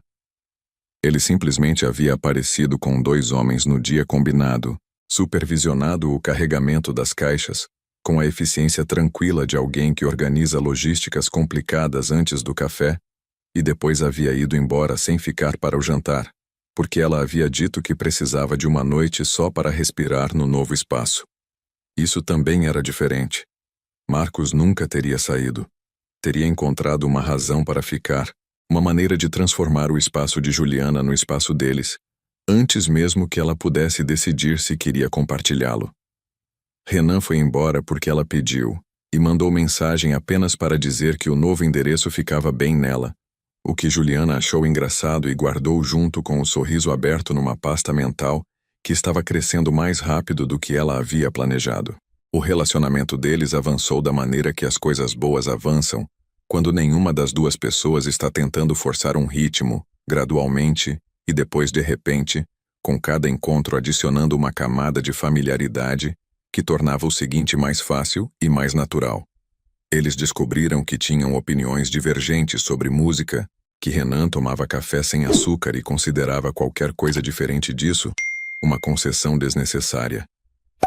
Ele simplesmente havia aparecido com 2 homens no dia combinado, supervisionado o carregamento das caixas, com a eficiência tranquila de alguém que organiza logísticas complicadas antes do café, e depois havia ido embora sem ficar para o jantar, porque ela havia dito que precisava de uma noite só para respirar no novo espaço. Isso também era diferente. Marcos nunca teria saído. Teria encontrado uma razão para ficar, uma maneira de transformar o espaço de Juliana no espaço deles, antes mesmo que ela pudesse decidir se queria compartilhá-lo. Renan foi embora porque ela pediu, e mandou mensagem apenas para dizer que o novo endereço ficava bem nela, o que Juliana achou engraçado e guardou junto com o sorriso aberto numa pasta mental que estava crescendo mais rápido do que ela havia planejado. O relacionamento deles avançou da maneira que as coisas boas avançam, quando nenhuma das 2 pessoas está tentando forçar um ritmo, gradualmente, e depois de repente, com cada encontro adicionando uma camada de familiaridade que tornava o seguinte mais fácil e mais natural. Eles descobriram que tinham opiniões divergentes sobre música, que Renan tomava café sem açúcar e considerava qualquer coisa diferente disso uma concessão desnecessária,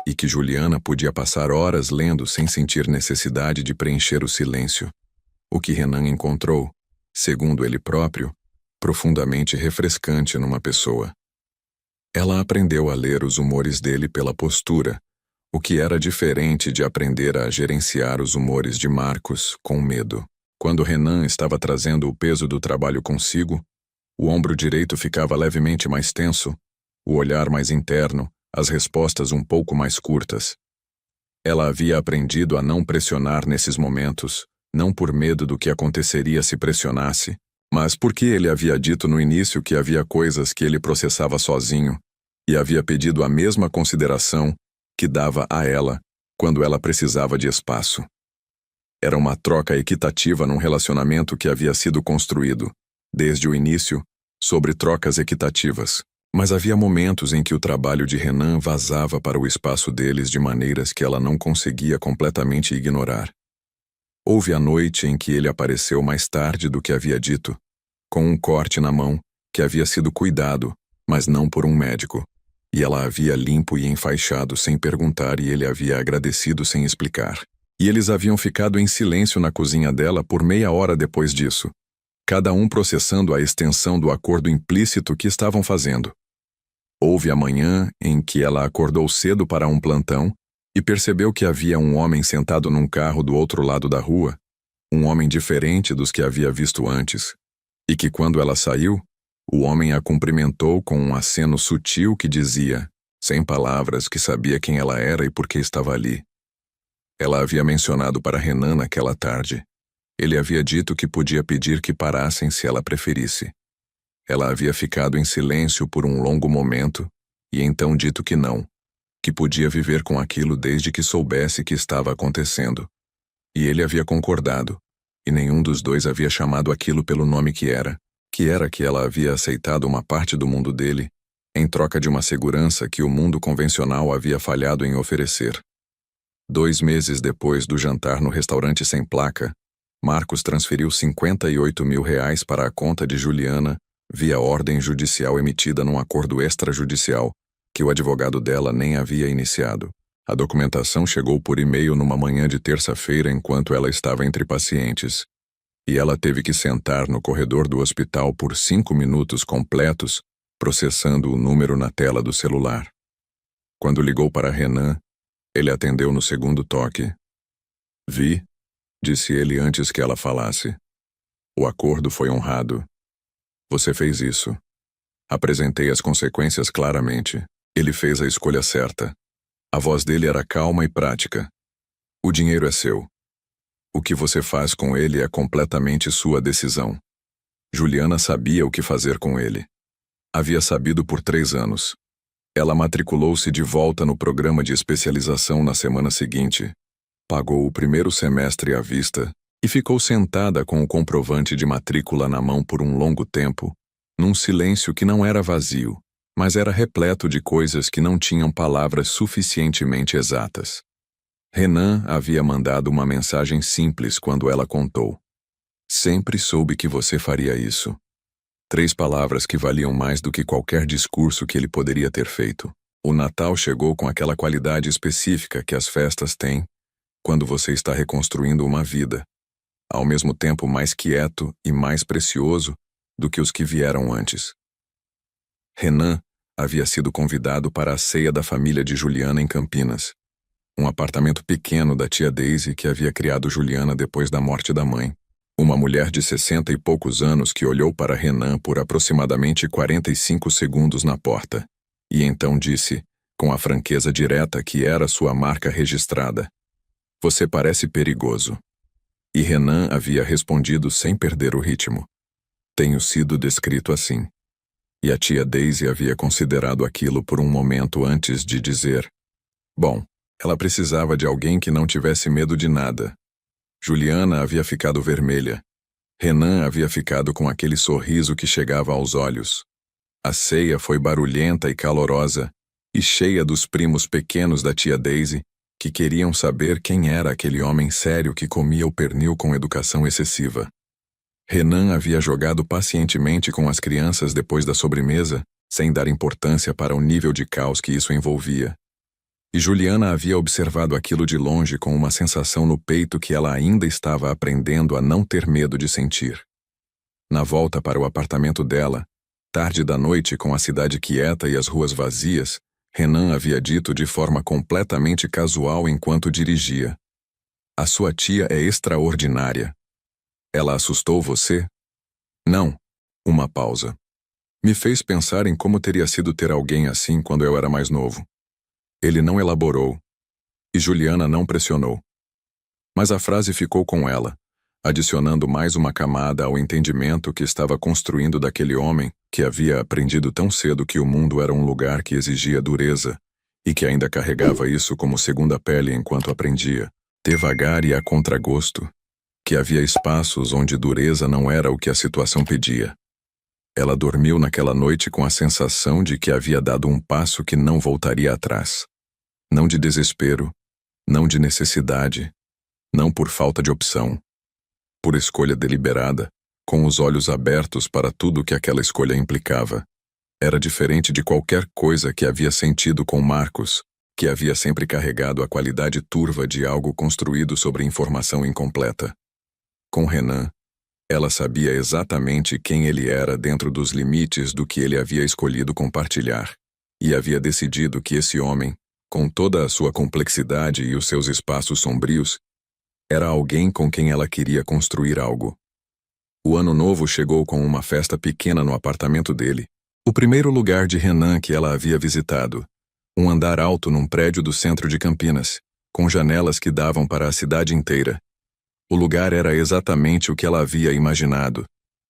e que Juliana podia passar horas lendo sem sentir necessidade de preencher o silêncio. O que Renan encontrou, segundo ele próprio, profundamente refrescante numa pessoa. Ela aprendeu a ler os humores dele pela postura, o que era diferente de aprender a gerenciar os humores de Marcos com medo. Quando Renan estava trazendo o peso do trabalho consigo, o ombro direito ficava levemente mais tenso, o olhar mais interno, as respostas um pouco mais curtas. Ela havia aprendido a não pressionar nesses momentos, não por medo do que aconteceria se pressionasse, mas porque ele havia dito no início que havia coisas que ele processava sozinho, e havia pedido a mesma consideração que dava a ela quando ela precisava de espaço. Era uma troca equitativa num relacionamento que havia sido construído, desde o início, sobre trocas equitativas. Mas havia momentos em que o trabalho de Renan vazava para o espaço deles de maneiras que ela não conseguia completamente ignorar. Houve a noite em que ele apareceu mais tarde do que havia dito, com um corte na mão que havia sido cuidado, mas não por um médico, e ela havia limpo e enfaixado sem perguntar e ele havia agradecido sem explicar. E eles haviam ficado em silêncio na cozinha dela por meia hora depois disso, cada um processando a extensão do acordo implícito que estavam fazendo. Houve a manhã em que ela acordou cedo para um plantão e percebeu que havia um homem sentado num carro do outro lado da rua, um homem diferente dos que havia visto antes, e que quando ela saiu, o homem a cumprimentou com um aceno sutil que dizia, sem palavras, que sabia quem ela era e por que estava ali. Ela havia mencionado para Renan naquela tarde. Ele havia dito que podia pedir que parassem se ela preferisse. Ela havia ficado em silêncio por um longo momento e então dito que não, que podia viver com aquilo desde que soubesse que estava acontecendo. E ele havia concordado, e nenhum dos dois havia chamado aquilo pelo nome que era que ela havia aceitado uma parte do mundo dele, em troca de uma segurança que o mundo convencional havia falhado em oferecer. 2 meses depois do jantar no restaurante sem placa, Marcos transferiu R$58 mil para a conta de Juliana via ordem judicial emitida num acordo extrajudicial, que o advogado dela nem havia iniciado. A documentação chegou por e-mail numa manhã de terça-feira enquanto ela estava entre pacientes. E ela teve que sentar no corredor do hospital por 5 minutos completos, processando o número na tela do celular. Quando ligou para Renan, ele atendeu no segundo toque. Vi, disse ele antes que ela falasse. O acordo foi honrado. Você fez isso. Apresentei as consequências claramente. Ele fez a escolha certa. A voz dele era calma e prática. O dinheiro é seu. O que você faz com ele é completamente sua decisão. Juliana sabia o que fazer com ele. Havia sabido por 3 anos. Ela matriculou-se de volta no programa de especialização na semana seguinte. Pagou o primeiro semestre à vista e ficou sentada com o comprovante de matrícula na mão por um longo tempo, num silêncio que não era vazio, mas era repleto de coisas que não tinham palavras suficientemente exatas. Renan havia mandado uma mensagem simples quando ela contou. Sempre soube que você faria isso. 3 palavras que valiam mais do que qualquer discurso que ele poderia ter feito. O Natal chegou com aquela qualidade específica que as festas têm quando você está reconstruindo uma vida, ao mesmo tempo mais quieto e mais precioso do que os que vieram antes. Renan havia sido convidado para a ceia da família de Juliana em Campinas, um apartamento pequeno da tia Daisy que havia criado Juliana depois da morte da mãe. Uma mulher de 60 e poucos anos que olhou para Renan por aproximadamente 45 segundos na porta, e então disse, com a franqueza direta que era sua marca registrada: "Você parece perigoso." E Renan havia respondido sem perder o ritmo: "Tenho sido descrito assim." E a tia Daisy havia considerado aquilo por um momento antes de dizer: "Bom, ela precisava de alguém que não tivesse medo de nada." Juliana havia ficado vermelha. Renan havia ficado com aquele sorriso que chegava aos olhos. A ceia foi barulhenta e calorosa, e cheia dos primos pequenos da tia Daisy, que queriam saber quem era aquele homem sério que comia o pernil com educação excessiva. Renan havia jogado pacientemente com as crianças depois da sobremesa, sem dar importância para o nível de caos que isso envolvia. E Juliana havia observado aquilo de longe com uma sensação no peito que ela ainda estava aprendendo a não ter medo de sentir. Na volta para o apartamento dela, tarde da noite com a cidade quieta e as ruas vazias, Renan havia dito de forma completamente casual enquanto dirigia: "A sua tia é extraordinária." "Ela assustou você?" "Não." Uma pausa. "Me fez pensar em como teria sido ter alguém assim quando eu era mais novo." Ele não elaborou. E Juliana não pressionou. Mas a frase ficou com ela, adicionando mais uma camada ao entendimento que estava construindo daquele homem que havia aprendido tão cedo que o mundo era um lugar que exigia dureza e que ainda carregava isso como segunda pele enquanto aprendia, devagar e a contragosto, que havia espaços onde dureza não era o que a situação pedia. Ela dormiu naquela noite com a sensação de que havia dado um passo que não voltaria atrás. Não de desespero, não de necessidade, não por falta de opção. Por escolha deliberada, com os olhos abertos para tudo o que aquela escolha implicava. Era diferente de qualquer coisa que havia sentido com Marcos, que havia sempre carregado a qualidade turva de algo construído sobre informação incompleta. Com Renan, ela sabia exatamente quem ele era dentro dos limites do que ele havia escolhido compartilhar, e havia decidido que esse homem, com toda a sua complexidade e os seus espaços sombrios, era alguém com quem ela queria construir algo. O ano novo chegou com uma festa pequena no apartamento dele, o primeiro lugar de Renan que ela havia visitado, um andar alto num prédio do centro de Campinas, com janelas que davam para a cidade inteira. O lugar era exatamente o que ela havia imaginado,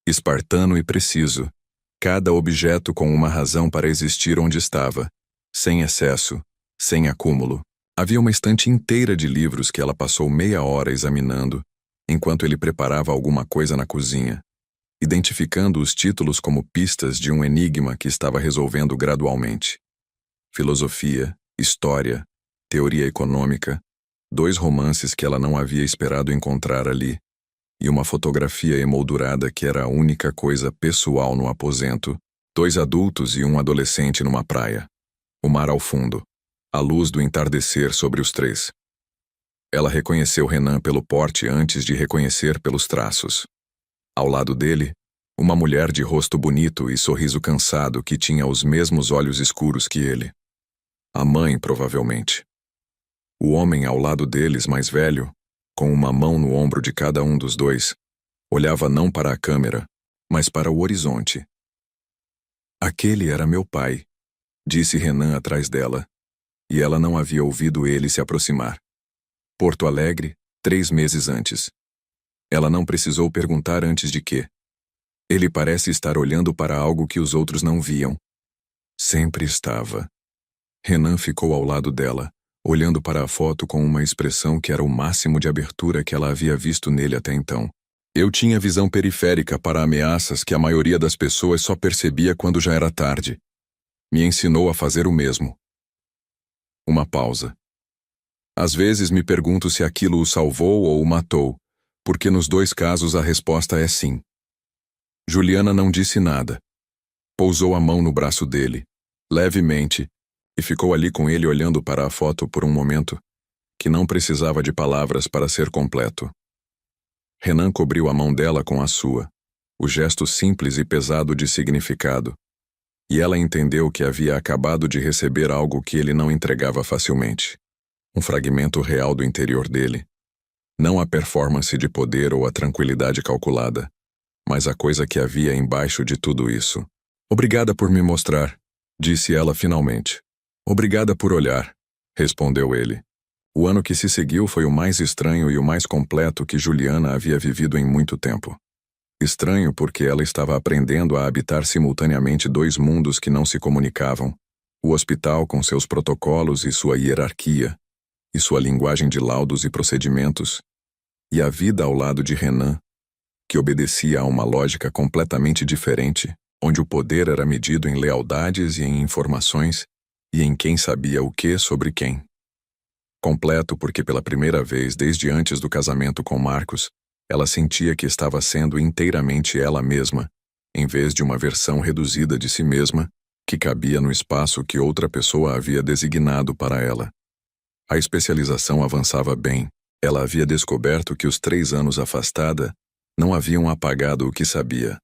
espartano e preciso, cada objeto com uma razão para existir onde estava, sem excesso, sem acúmulo. Havia uma estante inteira de livros que ela passou meia hora examinando, enquanto ele preparava alguma coisa na cozinha, identificando os títulos como pistas de um enigma que estava resolvendo gradualmente. Filosofia, história, teoria econômica, 2 romances que ela não havia esperado encontrar ali, e uma fotografia emoldurada que era a única coisa pessoal no aposento, 2 adultos e um adolescente numa praia. O mar ao fundo, a luz do entardecer sobre os 3. Ela reconheceu Renan pelo porte antes de reconhecer pelos traços. Ao lado dele, uma mulher de rosto bonito e sorriso cansado que tinha os mesmos olhos escuros que ele. A mãe, provavelmente. O homem ao lado deles, mais velho, com uma mão no ombro de cada um dos 2, olhava não para a câmera, mas para o horizonte. Aquele era meu pai, disse Renan atrás dela, e ela não havia ouvido ele se aproximar. Porto Alegre, 3 meses antes. Ela não precisou perguntar antes de quê. Ele parece estar olhando para algo que os outros não viam. Sempre estava. Renan ficou ao lado dela, olhando para a foto com uma expressão que era o máximo de abertura que ela havia visto nele até então. Eu tinha visão periférica para ameaças que a maioria das pessoas só percebia quando já era tarde. Me ensinou a fazer o mesmo. Uma pausa. Às vezes me pergunto se aquilo o salvou ou o matou, porque nos 2 casos a resposta é sim. Juliana não disse nada. Pousou a mão no braço dele, levemente, e ficou ali com ele olhando para a foto por um momento, que não precisava de palavras para ser completo. Renan cobriu a mão dela com a sua, o gesto simples e pesado de significado, e ela entendeu que havia acabado de receber algo que ele não entregava facilmente. Um fragmento real do interior dele. Não a performance de poder ou a tranquilidade calculada, mas a coisa que havia embaixo de tudo isso. Obrigada por me mostrar, disse ela finalmente. Obrigada por olhar, respondeu ele. O ano que se seguiu foi o mais estranho e o mais completo que Juliana havia vivido em muito tempo. Estranho porque ela estava aprendendo a habitar simultaneamente 2 mundos que não se comunicavam, o hospital com seus protocolos e sua hierarquia, e sua linguagem de laudos e procedimentos, e a vida ao lado de Renan, que obedecia a uma lógica completamente diferente, onde o poder era medido em lealdades e em informações, e em quem sabia o que sobre quem. Completo porque pela primeira vez desde antes do casamento com Marcos, ela sentia que estava sendo inteiramente ela mesma, em vez de uma versão reduzida de si mesma, que cabia no espaço que outra pessoa havia designado para ela. A especialização avançava bem. Ela havia descoberto que os 3 anos afastada não haviam apagado o que sabia,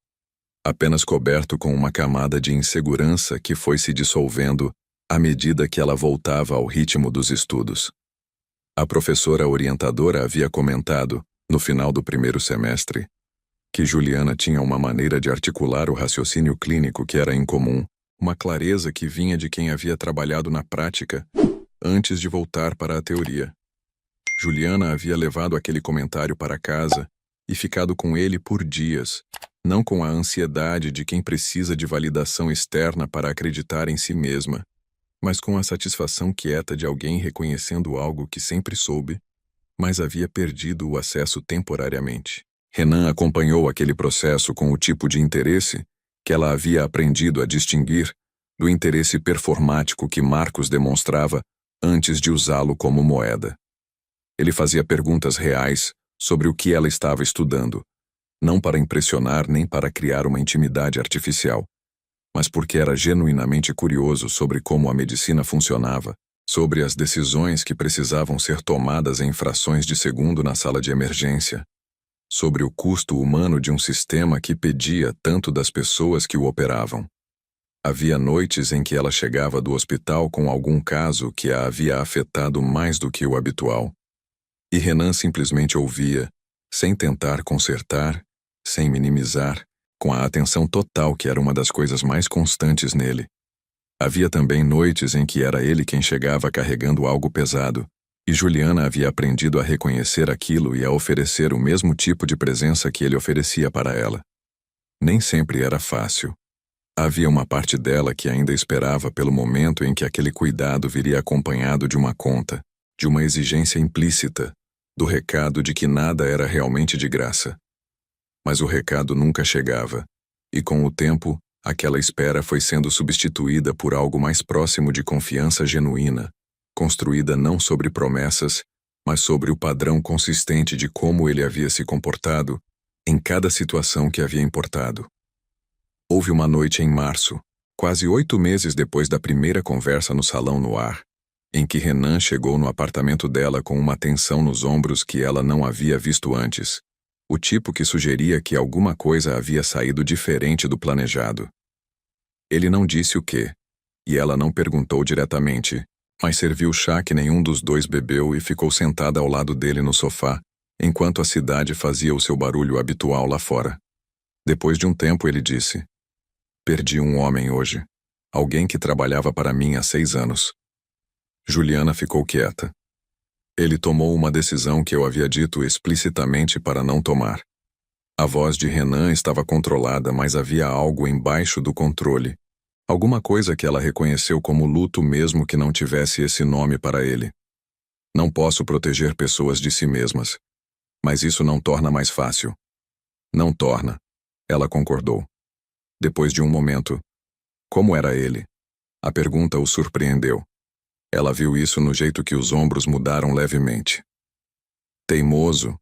apenas coberto com uma camada de insegurança que foi se dissolvendo à medida que ela voltava ao ritmo dos estudos. A professora orientadora havia comentado, no final do 1º semestre, que Juliana tinha uma maneira de articular o raciocínio clínico que era incomum, uma clareza que vinha de quem havia trabalhado na prática antes de voltar para a teoria. Juliana havia levado aquele comentário para casa e ficado com ele por dias, não com a ansiedade de quem precisa de validação externa para acreditar em si mesma, mas com a satisfação quieta de alguém reconhecendo algo que sempre soube, mas havia perdido o acesso temporariamente. Renan acompanhou aquele processo com o tipo de interesse que ela havia aprendido a distinguir do interesse performático que Marcos demonstrava antes de usá-lo como moeda. Ele fazia perguntas reais sobre o que ela estava estudando, não para impressionar nem para criar uma intimidade artificial, mas porque era genuinamente curioso sobre como a medicina funcionava, sobre as decisões que precisavam ser tomadas em frações de segundo na sala de emergência, sobre o custo humano de um sistema que pedia tanto das pessoas que o operavam. Havia noites em que ela chegava do hospital com algum caso que a havia afetado mais do que o habitual. E Renan simplesmente ouvia, sem tentar consertar, sem minimizar, com a atenção total que era uma das coisas mais constantes nele. Havia também noites em que era ele quem chegava carregando algo pesado, e Juliana havia aprendido a reconhecer aquilo e a oferecer o mesmo tipo de presença que ele oferecia para ela. Nem sempre era fácil. Havia uma parte dela que ainda esperava pelo momento em que aquele cuidado viria acompanhado de uma conta, de uma exigência implícita, do recado de que nada era realmente de graça. Mas o recado nunca chegava, e com o tempo, aquela espera foi sendo substituída por algo mais próximo de confiança genuína, construída não sobre promessas, mas sobre o padrão consistente de como ele havia se comportado em cada situação que havia importado. Houve uma noite em março, quase 8 meses depois da primeira conversa no salão no ar, em que Renan chegou no apartamento dela com uma tensão nos ombros que ela não havia visto antes, o tipo que sugeria que alguma coisa havia saído diferente do planejado. Ele não disse o quê, e ela não perguntou diretamente, mas serviu chá que nenhum dos dois bebeu e ficou sentada ao lado dele no sofá, enquanto a cidade fazia o seu barulho habitual lá fora. Depois de um tempo ele disse: "Perdi um homem hoje. Alguém que trabalhava para mim há 6 anos." Juliana ficou quieta. Ele tomou uma decisão que eu havia dito explicitamente para não tomar. A voz de Renan estava controlada, mas havia algo embaixo do controle. Alguma coisa que ela reconheceu como luto mesmo que não tivesse esse nome para ele. Não posso proteger pessoas de si mesmas. Mas isso não torna mais fácil. Não torna. Ela concordou. Depois de um momento. Como era ele? A pergunta o surpreendeu. Ela viu isso no jeito que os ombros mudaram levemente. Teimoso.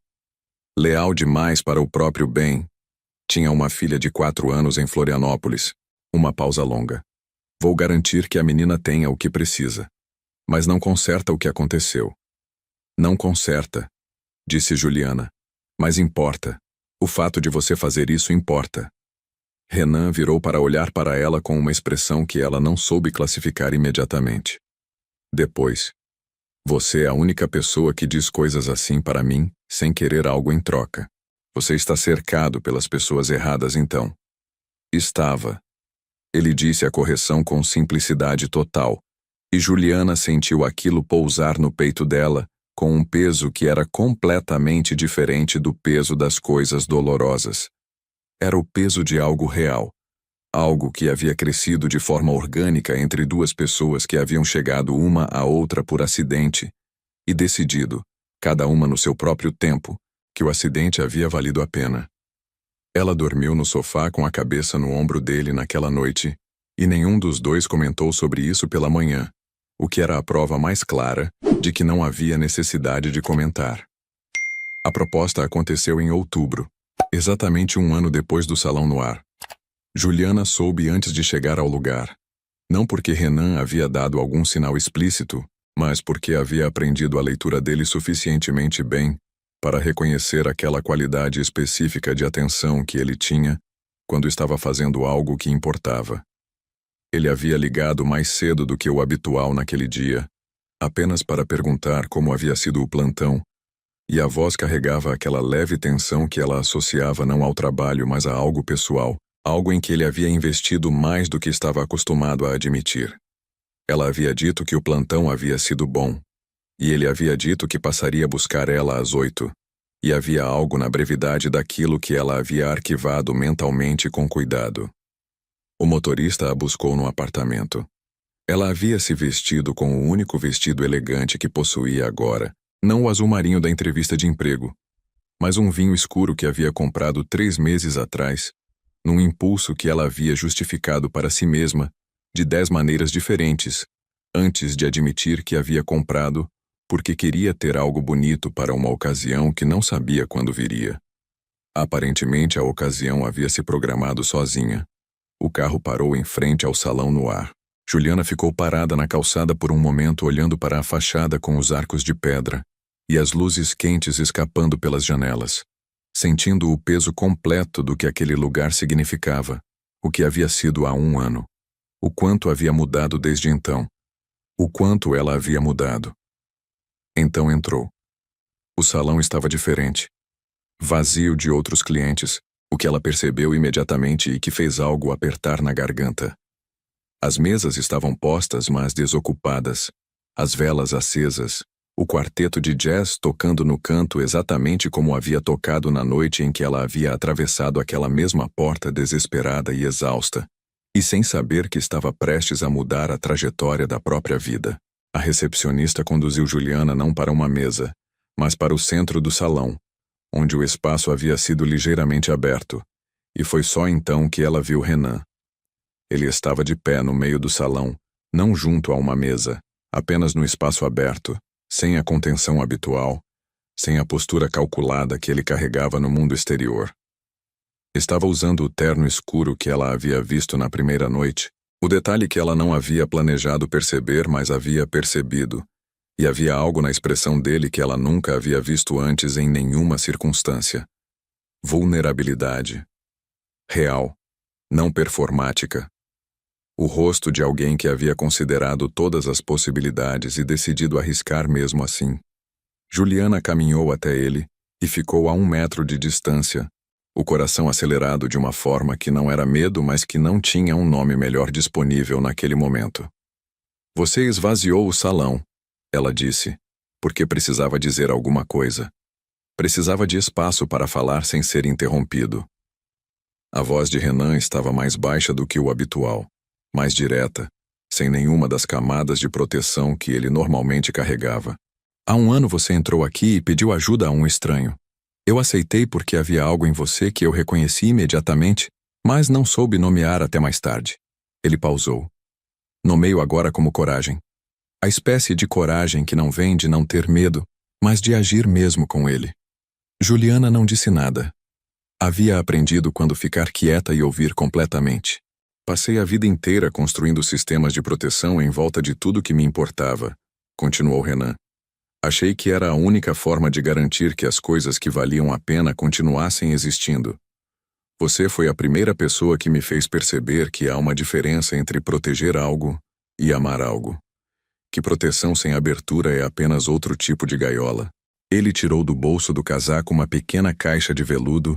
Leal demais para o próprio bem. Tinha uma filha de 4 anos em Florianópolis. Uma pausa longa. Vou garantir que a menina tenha o que precisa. Mas não conserta o que aconteceu. Não conserta, disse Juliana. Mas importa. O fato de você fazer isso importa. Renan virou para olhar para ela com uma expressão que ela não soube classificar imediatamente. Depois. Você é a única pessoa que diz coisas assim para mim, sem querer algo em troca. Você está cercado pelas pessoas erradas então. Estava. Ele disse a correção com simplicidade total, e Juliana sentiu aquilo pousar no peito dela, com um peso que era completamente diferente do peso das coisas dolorosas. Era o peso de algo real. Algo que havia crescido de forma orgânica entre duas pessoas que haviam chegado uma à outra por acidente e decidido, cada uma no seu próprio tempo, que o acidente havia valido a pena. Ela dormiu no sofá com a cabeça no ombro dele naquela noite, e nenhum dos dois comentou sobre isso pela manhã, o que era a prova mais clara de que não havia necessidade de comentar. A proposta aconteceu em outubro, exatamente 1 ano depois do salão no ar. Juliana soube antes de chegar ao lugar. Não porque Renan havia dado algum sinal explícito, mas porque havia aprendido a leitura dele suficientemente bem para reconhecer aquela qualidade específica de atenção que ele tinha quando estava fazendo algo que importava. Ele havia ligado mais cedo do que o habitual naquele dia, apenas para perguntar como havia sido o plantão, e a voz carregava aquela leve tensão que ela associava não ao trabalho, mas a algo pessoal. Algo em que ele havia investido mais do que estava acostumado a admitir. Ela havia dito que o plantão havia sido bom, e ele havia dito que passaria a buscar ela às 8, e havia algo na brevidade daquilo que ela havia arquivado mentalmente com cuidado. O motorista a buscou no apartamento. Ela havia se vestido com o único vestido elegante que possuía agora, não o azul marinho da entrevista de emprego, mas um vinho escuro que havia comprado 3 meses atrás, num impulso que ela havia justificado para si mesma, de 10 maneiras diferentes, antes de admitir que havia comprado, porque queria ter algo bonito para uma ocasião que não sabia quando viria. Aparentemente a ocasião havia se programado sozinha. O carro parou em frente ao salão no ar. Juliana ficou parada na calçada por um momento olhando para a fachada com os arcos de pedra, e as luzes quentes escapando pelas janelas, sentindo o peso completo do que aquele lugar significava, o que havia sido há 1 ano, o quanto havia mudado desde então, o quanto ela havia mudado. Então entrou. O salão estava diferente, vazio de outros clientes, o que ela percebeu imediatamente e que fez algo apertar na garganta. As mesas estavam postas, mas desocupadas, as velas acesas, o quarteto de jazz tocando no canto exatamente como havia tocado na noite em que ela havia atravessado aquela mesma porta desesperada e exausta, e sem saber que estava prestes a mudar a trajetória da própria vida. A recepcionista conduziu Juliana não para uma mesa, mas para o centro do salão, onde o espaço havia sido ligeiramente aberto, e foi só então que ela viu Renan. Ele estava de pé no meio do salão, não junto a uma mesa, apenas no espaço aberto, sem a contenção habitual, sem a postura calculada que ele carregava no mundo exterior. Estava usando o terno escuro que ela havia visto na primeira noite, o detalhe que ela não havia planejado perceber, mas havia percebido, e havia algo na expressão dele que ela nunca havia visto antes em nenhuma circunstância. Vulnerabilidade. Real, não performática. O rosto de alguém que havia considerado todas as possibilidades e decidido arriscar mesmo assim. Juliana caminhou até ele e ficou a 1 metro de distância, o coração acelerado de uma forma que não era medo, mas que não tinha um nome melhor disponível naquele momento. Você esvaziou o salão, ela disse, porque precisava dizer alguma coisa. Precisava de espaço para falar sem ser interrompido. A voz de Renan estava mais baixa do que o habitual, mais direta, sem nenhuma das camadas de proteção que ele normalmente carregava. Há 1 ano você entrou aqui e pediu ajuda a um estranho. Eu aceitei porque havia algo em você que eu reconheci imediatamente, mas não soube nomear até mais tarde. Ele pausou. Nomeio agora como coragem. A espécie de coragem que não vem de não ter medo, mas de agir mesmo com ele. Juliana não disse nada. Havia aprendido quando ficar quieta e ouvir completamente. Passei a vida inteira construindo sistemas de proteção em volta de tudo que me importava, continuou Renan. Achei que era a única forma de garantir que as coisas que valiam a pena continuassem existindo. Você foi a primeira pessoa que me fez perceber que há uma diferença entre proteger algo e amar algo. Que proteção sem abertura é apenas outro tipo de gaiola. Ele tirou do bolso do casaco uma pequena caixa de veludo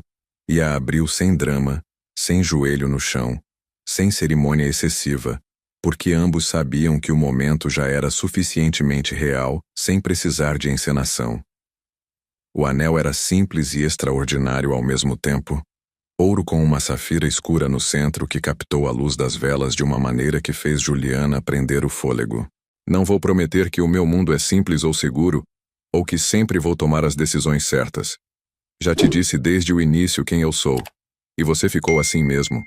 e a abriu sem drama, sem joelho no chão, sem cerimônia excessiva, porque ambos sabiam que o momento já era suficientemente real, sem precisar de encenação. O anel era simples e extraordinário ao mesmo tempo, ouro com uma safira escura no centro que captou a luz das velas de uma maneira que fez Juliana prender o fôlego. Não vou prometer que o meu mundo é simples ou seguro, ou que sempre vou tomar as decisões certas. Já te disse desde o início quem eu sou, e você ficou assim mesmo.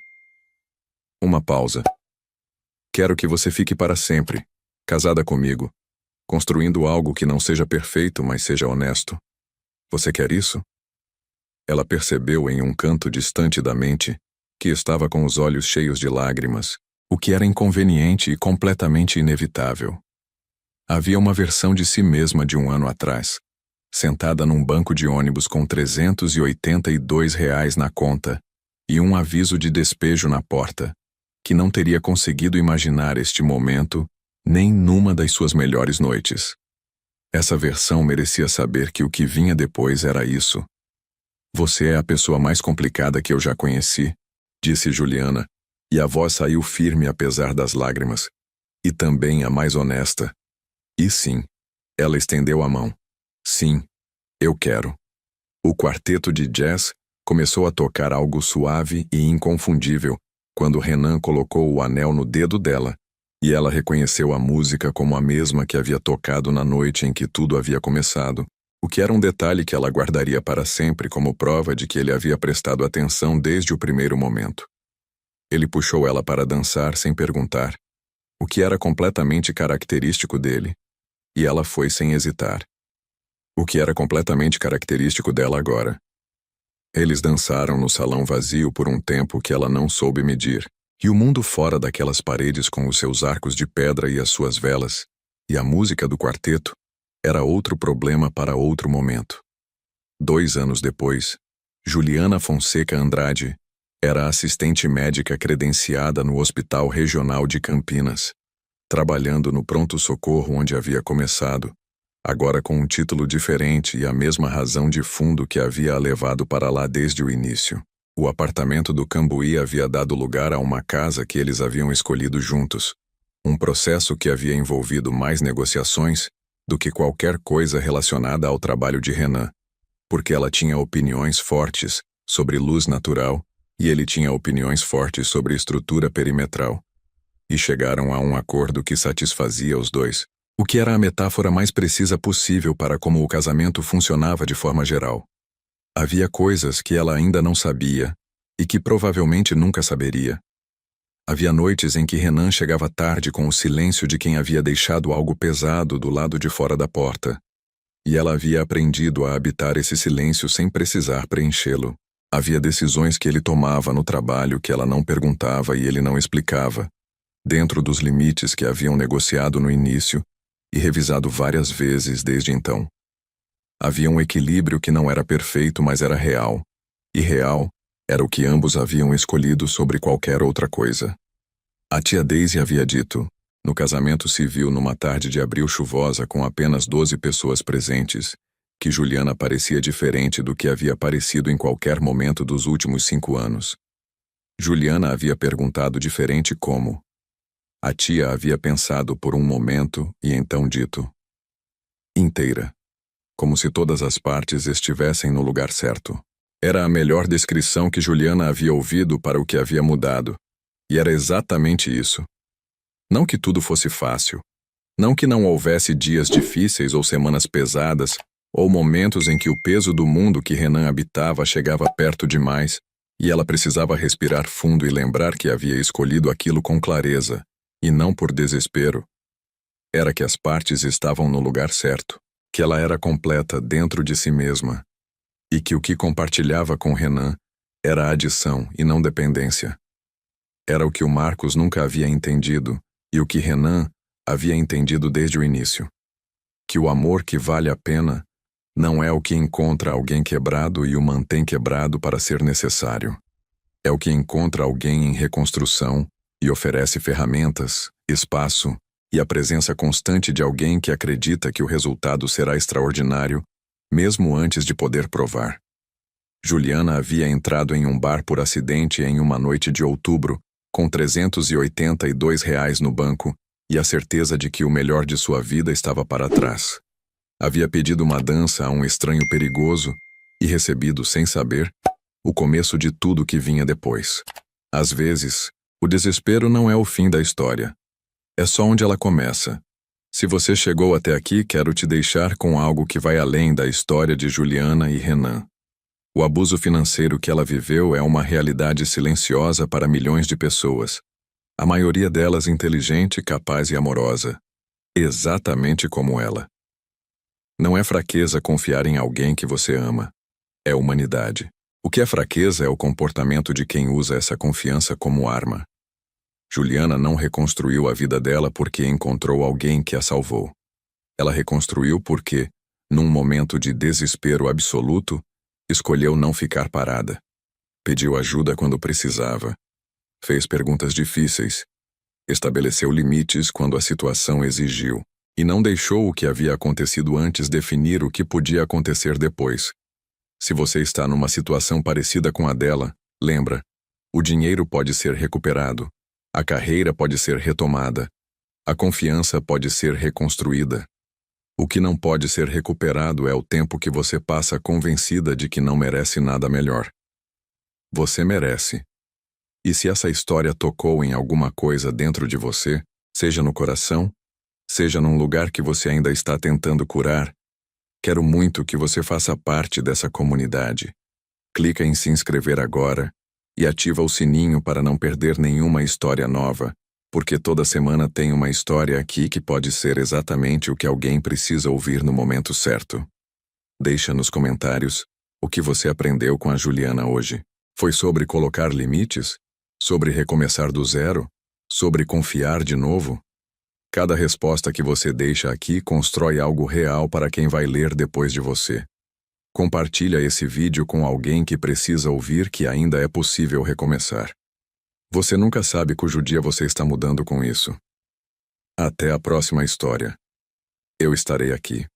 Uma pausa. Quero que você fique para sempre, casada comigo, construindo algo que não seja perfeito, mas seja honesto. Você quer isso? Ela percebeu em um canto distante da mente que estava com os olhos cheios de lágrimas, o que era inconveniente e completamente inevitável. Havia uma versão de si mesma de 1 ano atrás, sentada num banco de ônibus com R$ 382 na conta e um aviso de despejo na porta, que não teria conseguido imaginar este momento nem numa das suas melhores noites. Essa versão merecia saber que o que vinha depois era isso. Você é a pessoa mais complicada que eu já conheci, disse Juliana, e a voz saiu firme apesar das lágrimas. E também a mais honesta. E sim, ela estendeu a mão. Sim, eu quero. O quarteto de jazz começou a tocar algo suave e inconfundível quando Renan colocou o anel no dedo dela, e ela reconheceu a música como a mesma que havia tocado na noite em que tudo havia começado, o que era um detalhe que ela guardaria para sempre como prova de que ele havia prestado atenção desde o primeiro momento. Ele puxou ela para dançar sem perguntar, o que era completamente característico dele, e ela foi sem hesitar. O que era completamente característico dela agora. Eles dançaram no salão vazio por um tempo que ela não soube medir, e o mundo fora daquelas paredes com os seus arcos de pedra e as suas velas, e a música do quarteto, era outro problema para outro momento. 2 anos depois, Juliana Fonseca Andrade era assistente médica credenciada no Hospital Regional de Campinas, trabalhando no pronto-socorro onde havia começado, agora com um título diferente e a mesma razão de fundo que havia a levado para lá desde o início. O apartamento do Cambuí havia dado lugar a uma casa que eles haviam escolhido juntos, um processo que havia envolvido mais negociações do que qualquer coisa relacionada ao trabalho de Renan, porque ela tinha opiniões fortes sobre luz natural e ele tinha opiniões fortes sobre estrutura perimetral. E chegaram a um acordo que satisfazia os dois, o que era a metáfora mais precisa possível para como o casamento funcionava de forma geral. Havia coisas que ela ainda não sabia e que provavelmente nunca saberia. Havia noites em que Renan chegava tarde com o silêncio de quem havia deixado algo pesado do lado de fora da porta. E ela havia aprendido a habitar esse silêncio sem precisar preenchê-lo. Havia decisões que ele tomava no trabalho que ela não perguntava e ele não explicava, dentro dos limites que haviam negociado no início e revisado várias vezes desde então. Havia um equilíbrio que não era perfeito, mas era real. E real era o que ambos haviam escolhido sobre qualquer outra coisa. A tia Daisy havia dito, no casamento civil numa tarde de abril chuvosa com apenas 12 pessoas presentes, que Juliana parecia diferente do que havia parecido em qualquer momento dos últimos 5 anos. Juliana havia perguntado diferente como. A tia havia pensado por um momento e então dito. Inteira. Como se todas as partes estivessem no lugar certo. Era a melhor descrição que Juliana havia ouvido para o que havia mudado. E era exatamente isso. Não que tudo fosse fácil. Não que não houvesse dias difíceis ou semanas pesadas, ou momentos em que o peso do mundo que Renan habitava chegava perto demais, e ela precisava respirar fundo e lembrar que havia escolhido aquilo com clareza, e não por desespero. Era que as partes estavam no lugar certo, que ela era completa dentro de si mesma, e que o que compartilhava com Renan era adição e não dependência. Era o que o Marcos nunca havia entendido, e o que Renan havia entendido desde o início. Que o amor que vale a pena não é o que encontra alguém quebrado e o mantém quebrado para ser necessário. É o que encontra alguém em reconstrução e oferece ferramentas, espaço e a presença constante de alguém que acredita que o resultado será extraordinário, mesmo antes de poder provar. Juliana havia entrado em um bar por acidente em uma noite de outubro, com R$ 382 no banco e a certeza de que o melhor de sua vida estava para trás. Havia pedido uma dança a um estranho perigoso e recebido, sem saber, o começo de tudo que vinha depois. Às vezes, o desespero não é o fim da história. É só onde ela começa. Se você chegou até aqui, quero te deixar com algo que vai além da história de Juliana e Renan. O abuso financeiro que ela viveu é uma realidade silenciosa para milhões de pessoas. A maioria delas inteligente, capaz e amorosa. Exatamente como ela. Não é fraqueza confiar em alguém que você ama. É humanidade. O que é fraqueza é o comportamento de quem usa essa confiança como arma. Juliana não reconstruiu a vida dela porque encontrou alguém que a salvou. Ela reconstruiu porque, num momento de desespero absoluto, escolheu não ficar parada. Pediu ajuda quando precisava. Fez perguntas difíceis. Estabeleceu limites quando a situação exigiu. E não deixou o que havia acontecido antes definir o que podia acontecer depois. Se você está numa situação parecida com a dela, lembra, o dinheiro pode ser recuperado, a carreira pode ser retomada, a confiança pode ser reconstruída. O que não pode ser recuperado é o tempo que você passa convencida de que não merece nada melhor. Você merece. E se essa história tocou em alguma coisa dentro de você, seja no coração, seja num lugar que você ainda está tentando curar, quero muito que você faça parte dessa comunidade. Clica em se inscrever agora e ativa o sininho para não perder nenhuma história nova, porque toda semana tem uma história aqui que pode ser exatamente o que alguém precisa ouvir no momento certo. Deixa nos comentários o que você aprendeu com a Juliana hoje. Foi sobre colocar limites? Sobre recomeçar do zero? Sobre confiar de novo? Cada resposta que você deixa aqui constrói algo real para quem vai ler depois de você. Compartilha esse vídeo com alguém que precisa ouvir que ainda é possível recomeçar. Você nunca sabe cujo dia você está mudando com isso. Até a próxima história. Eu estarei aqui.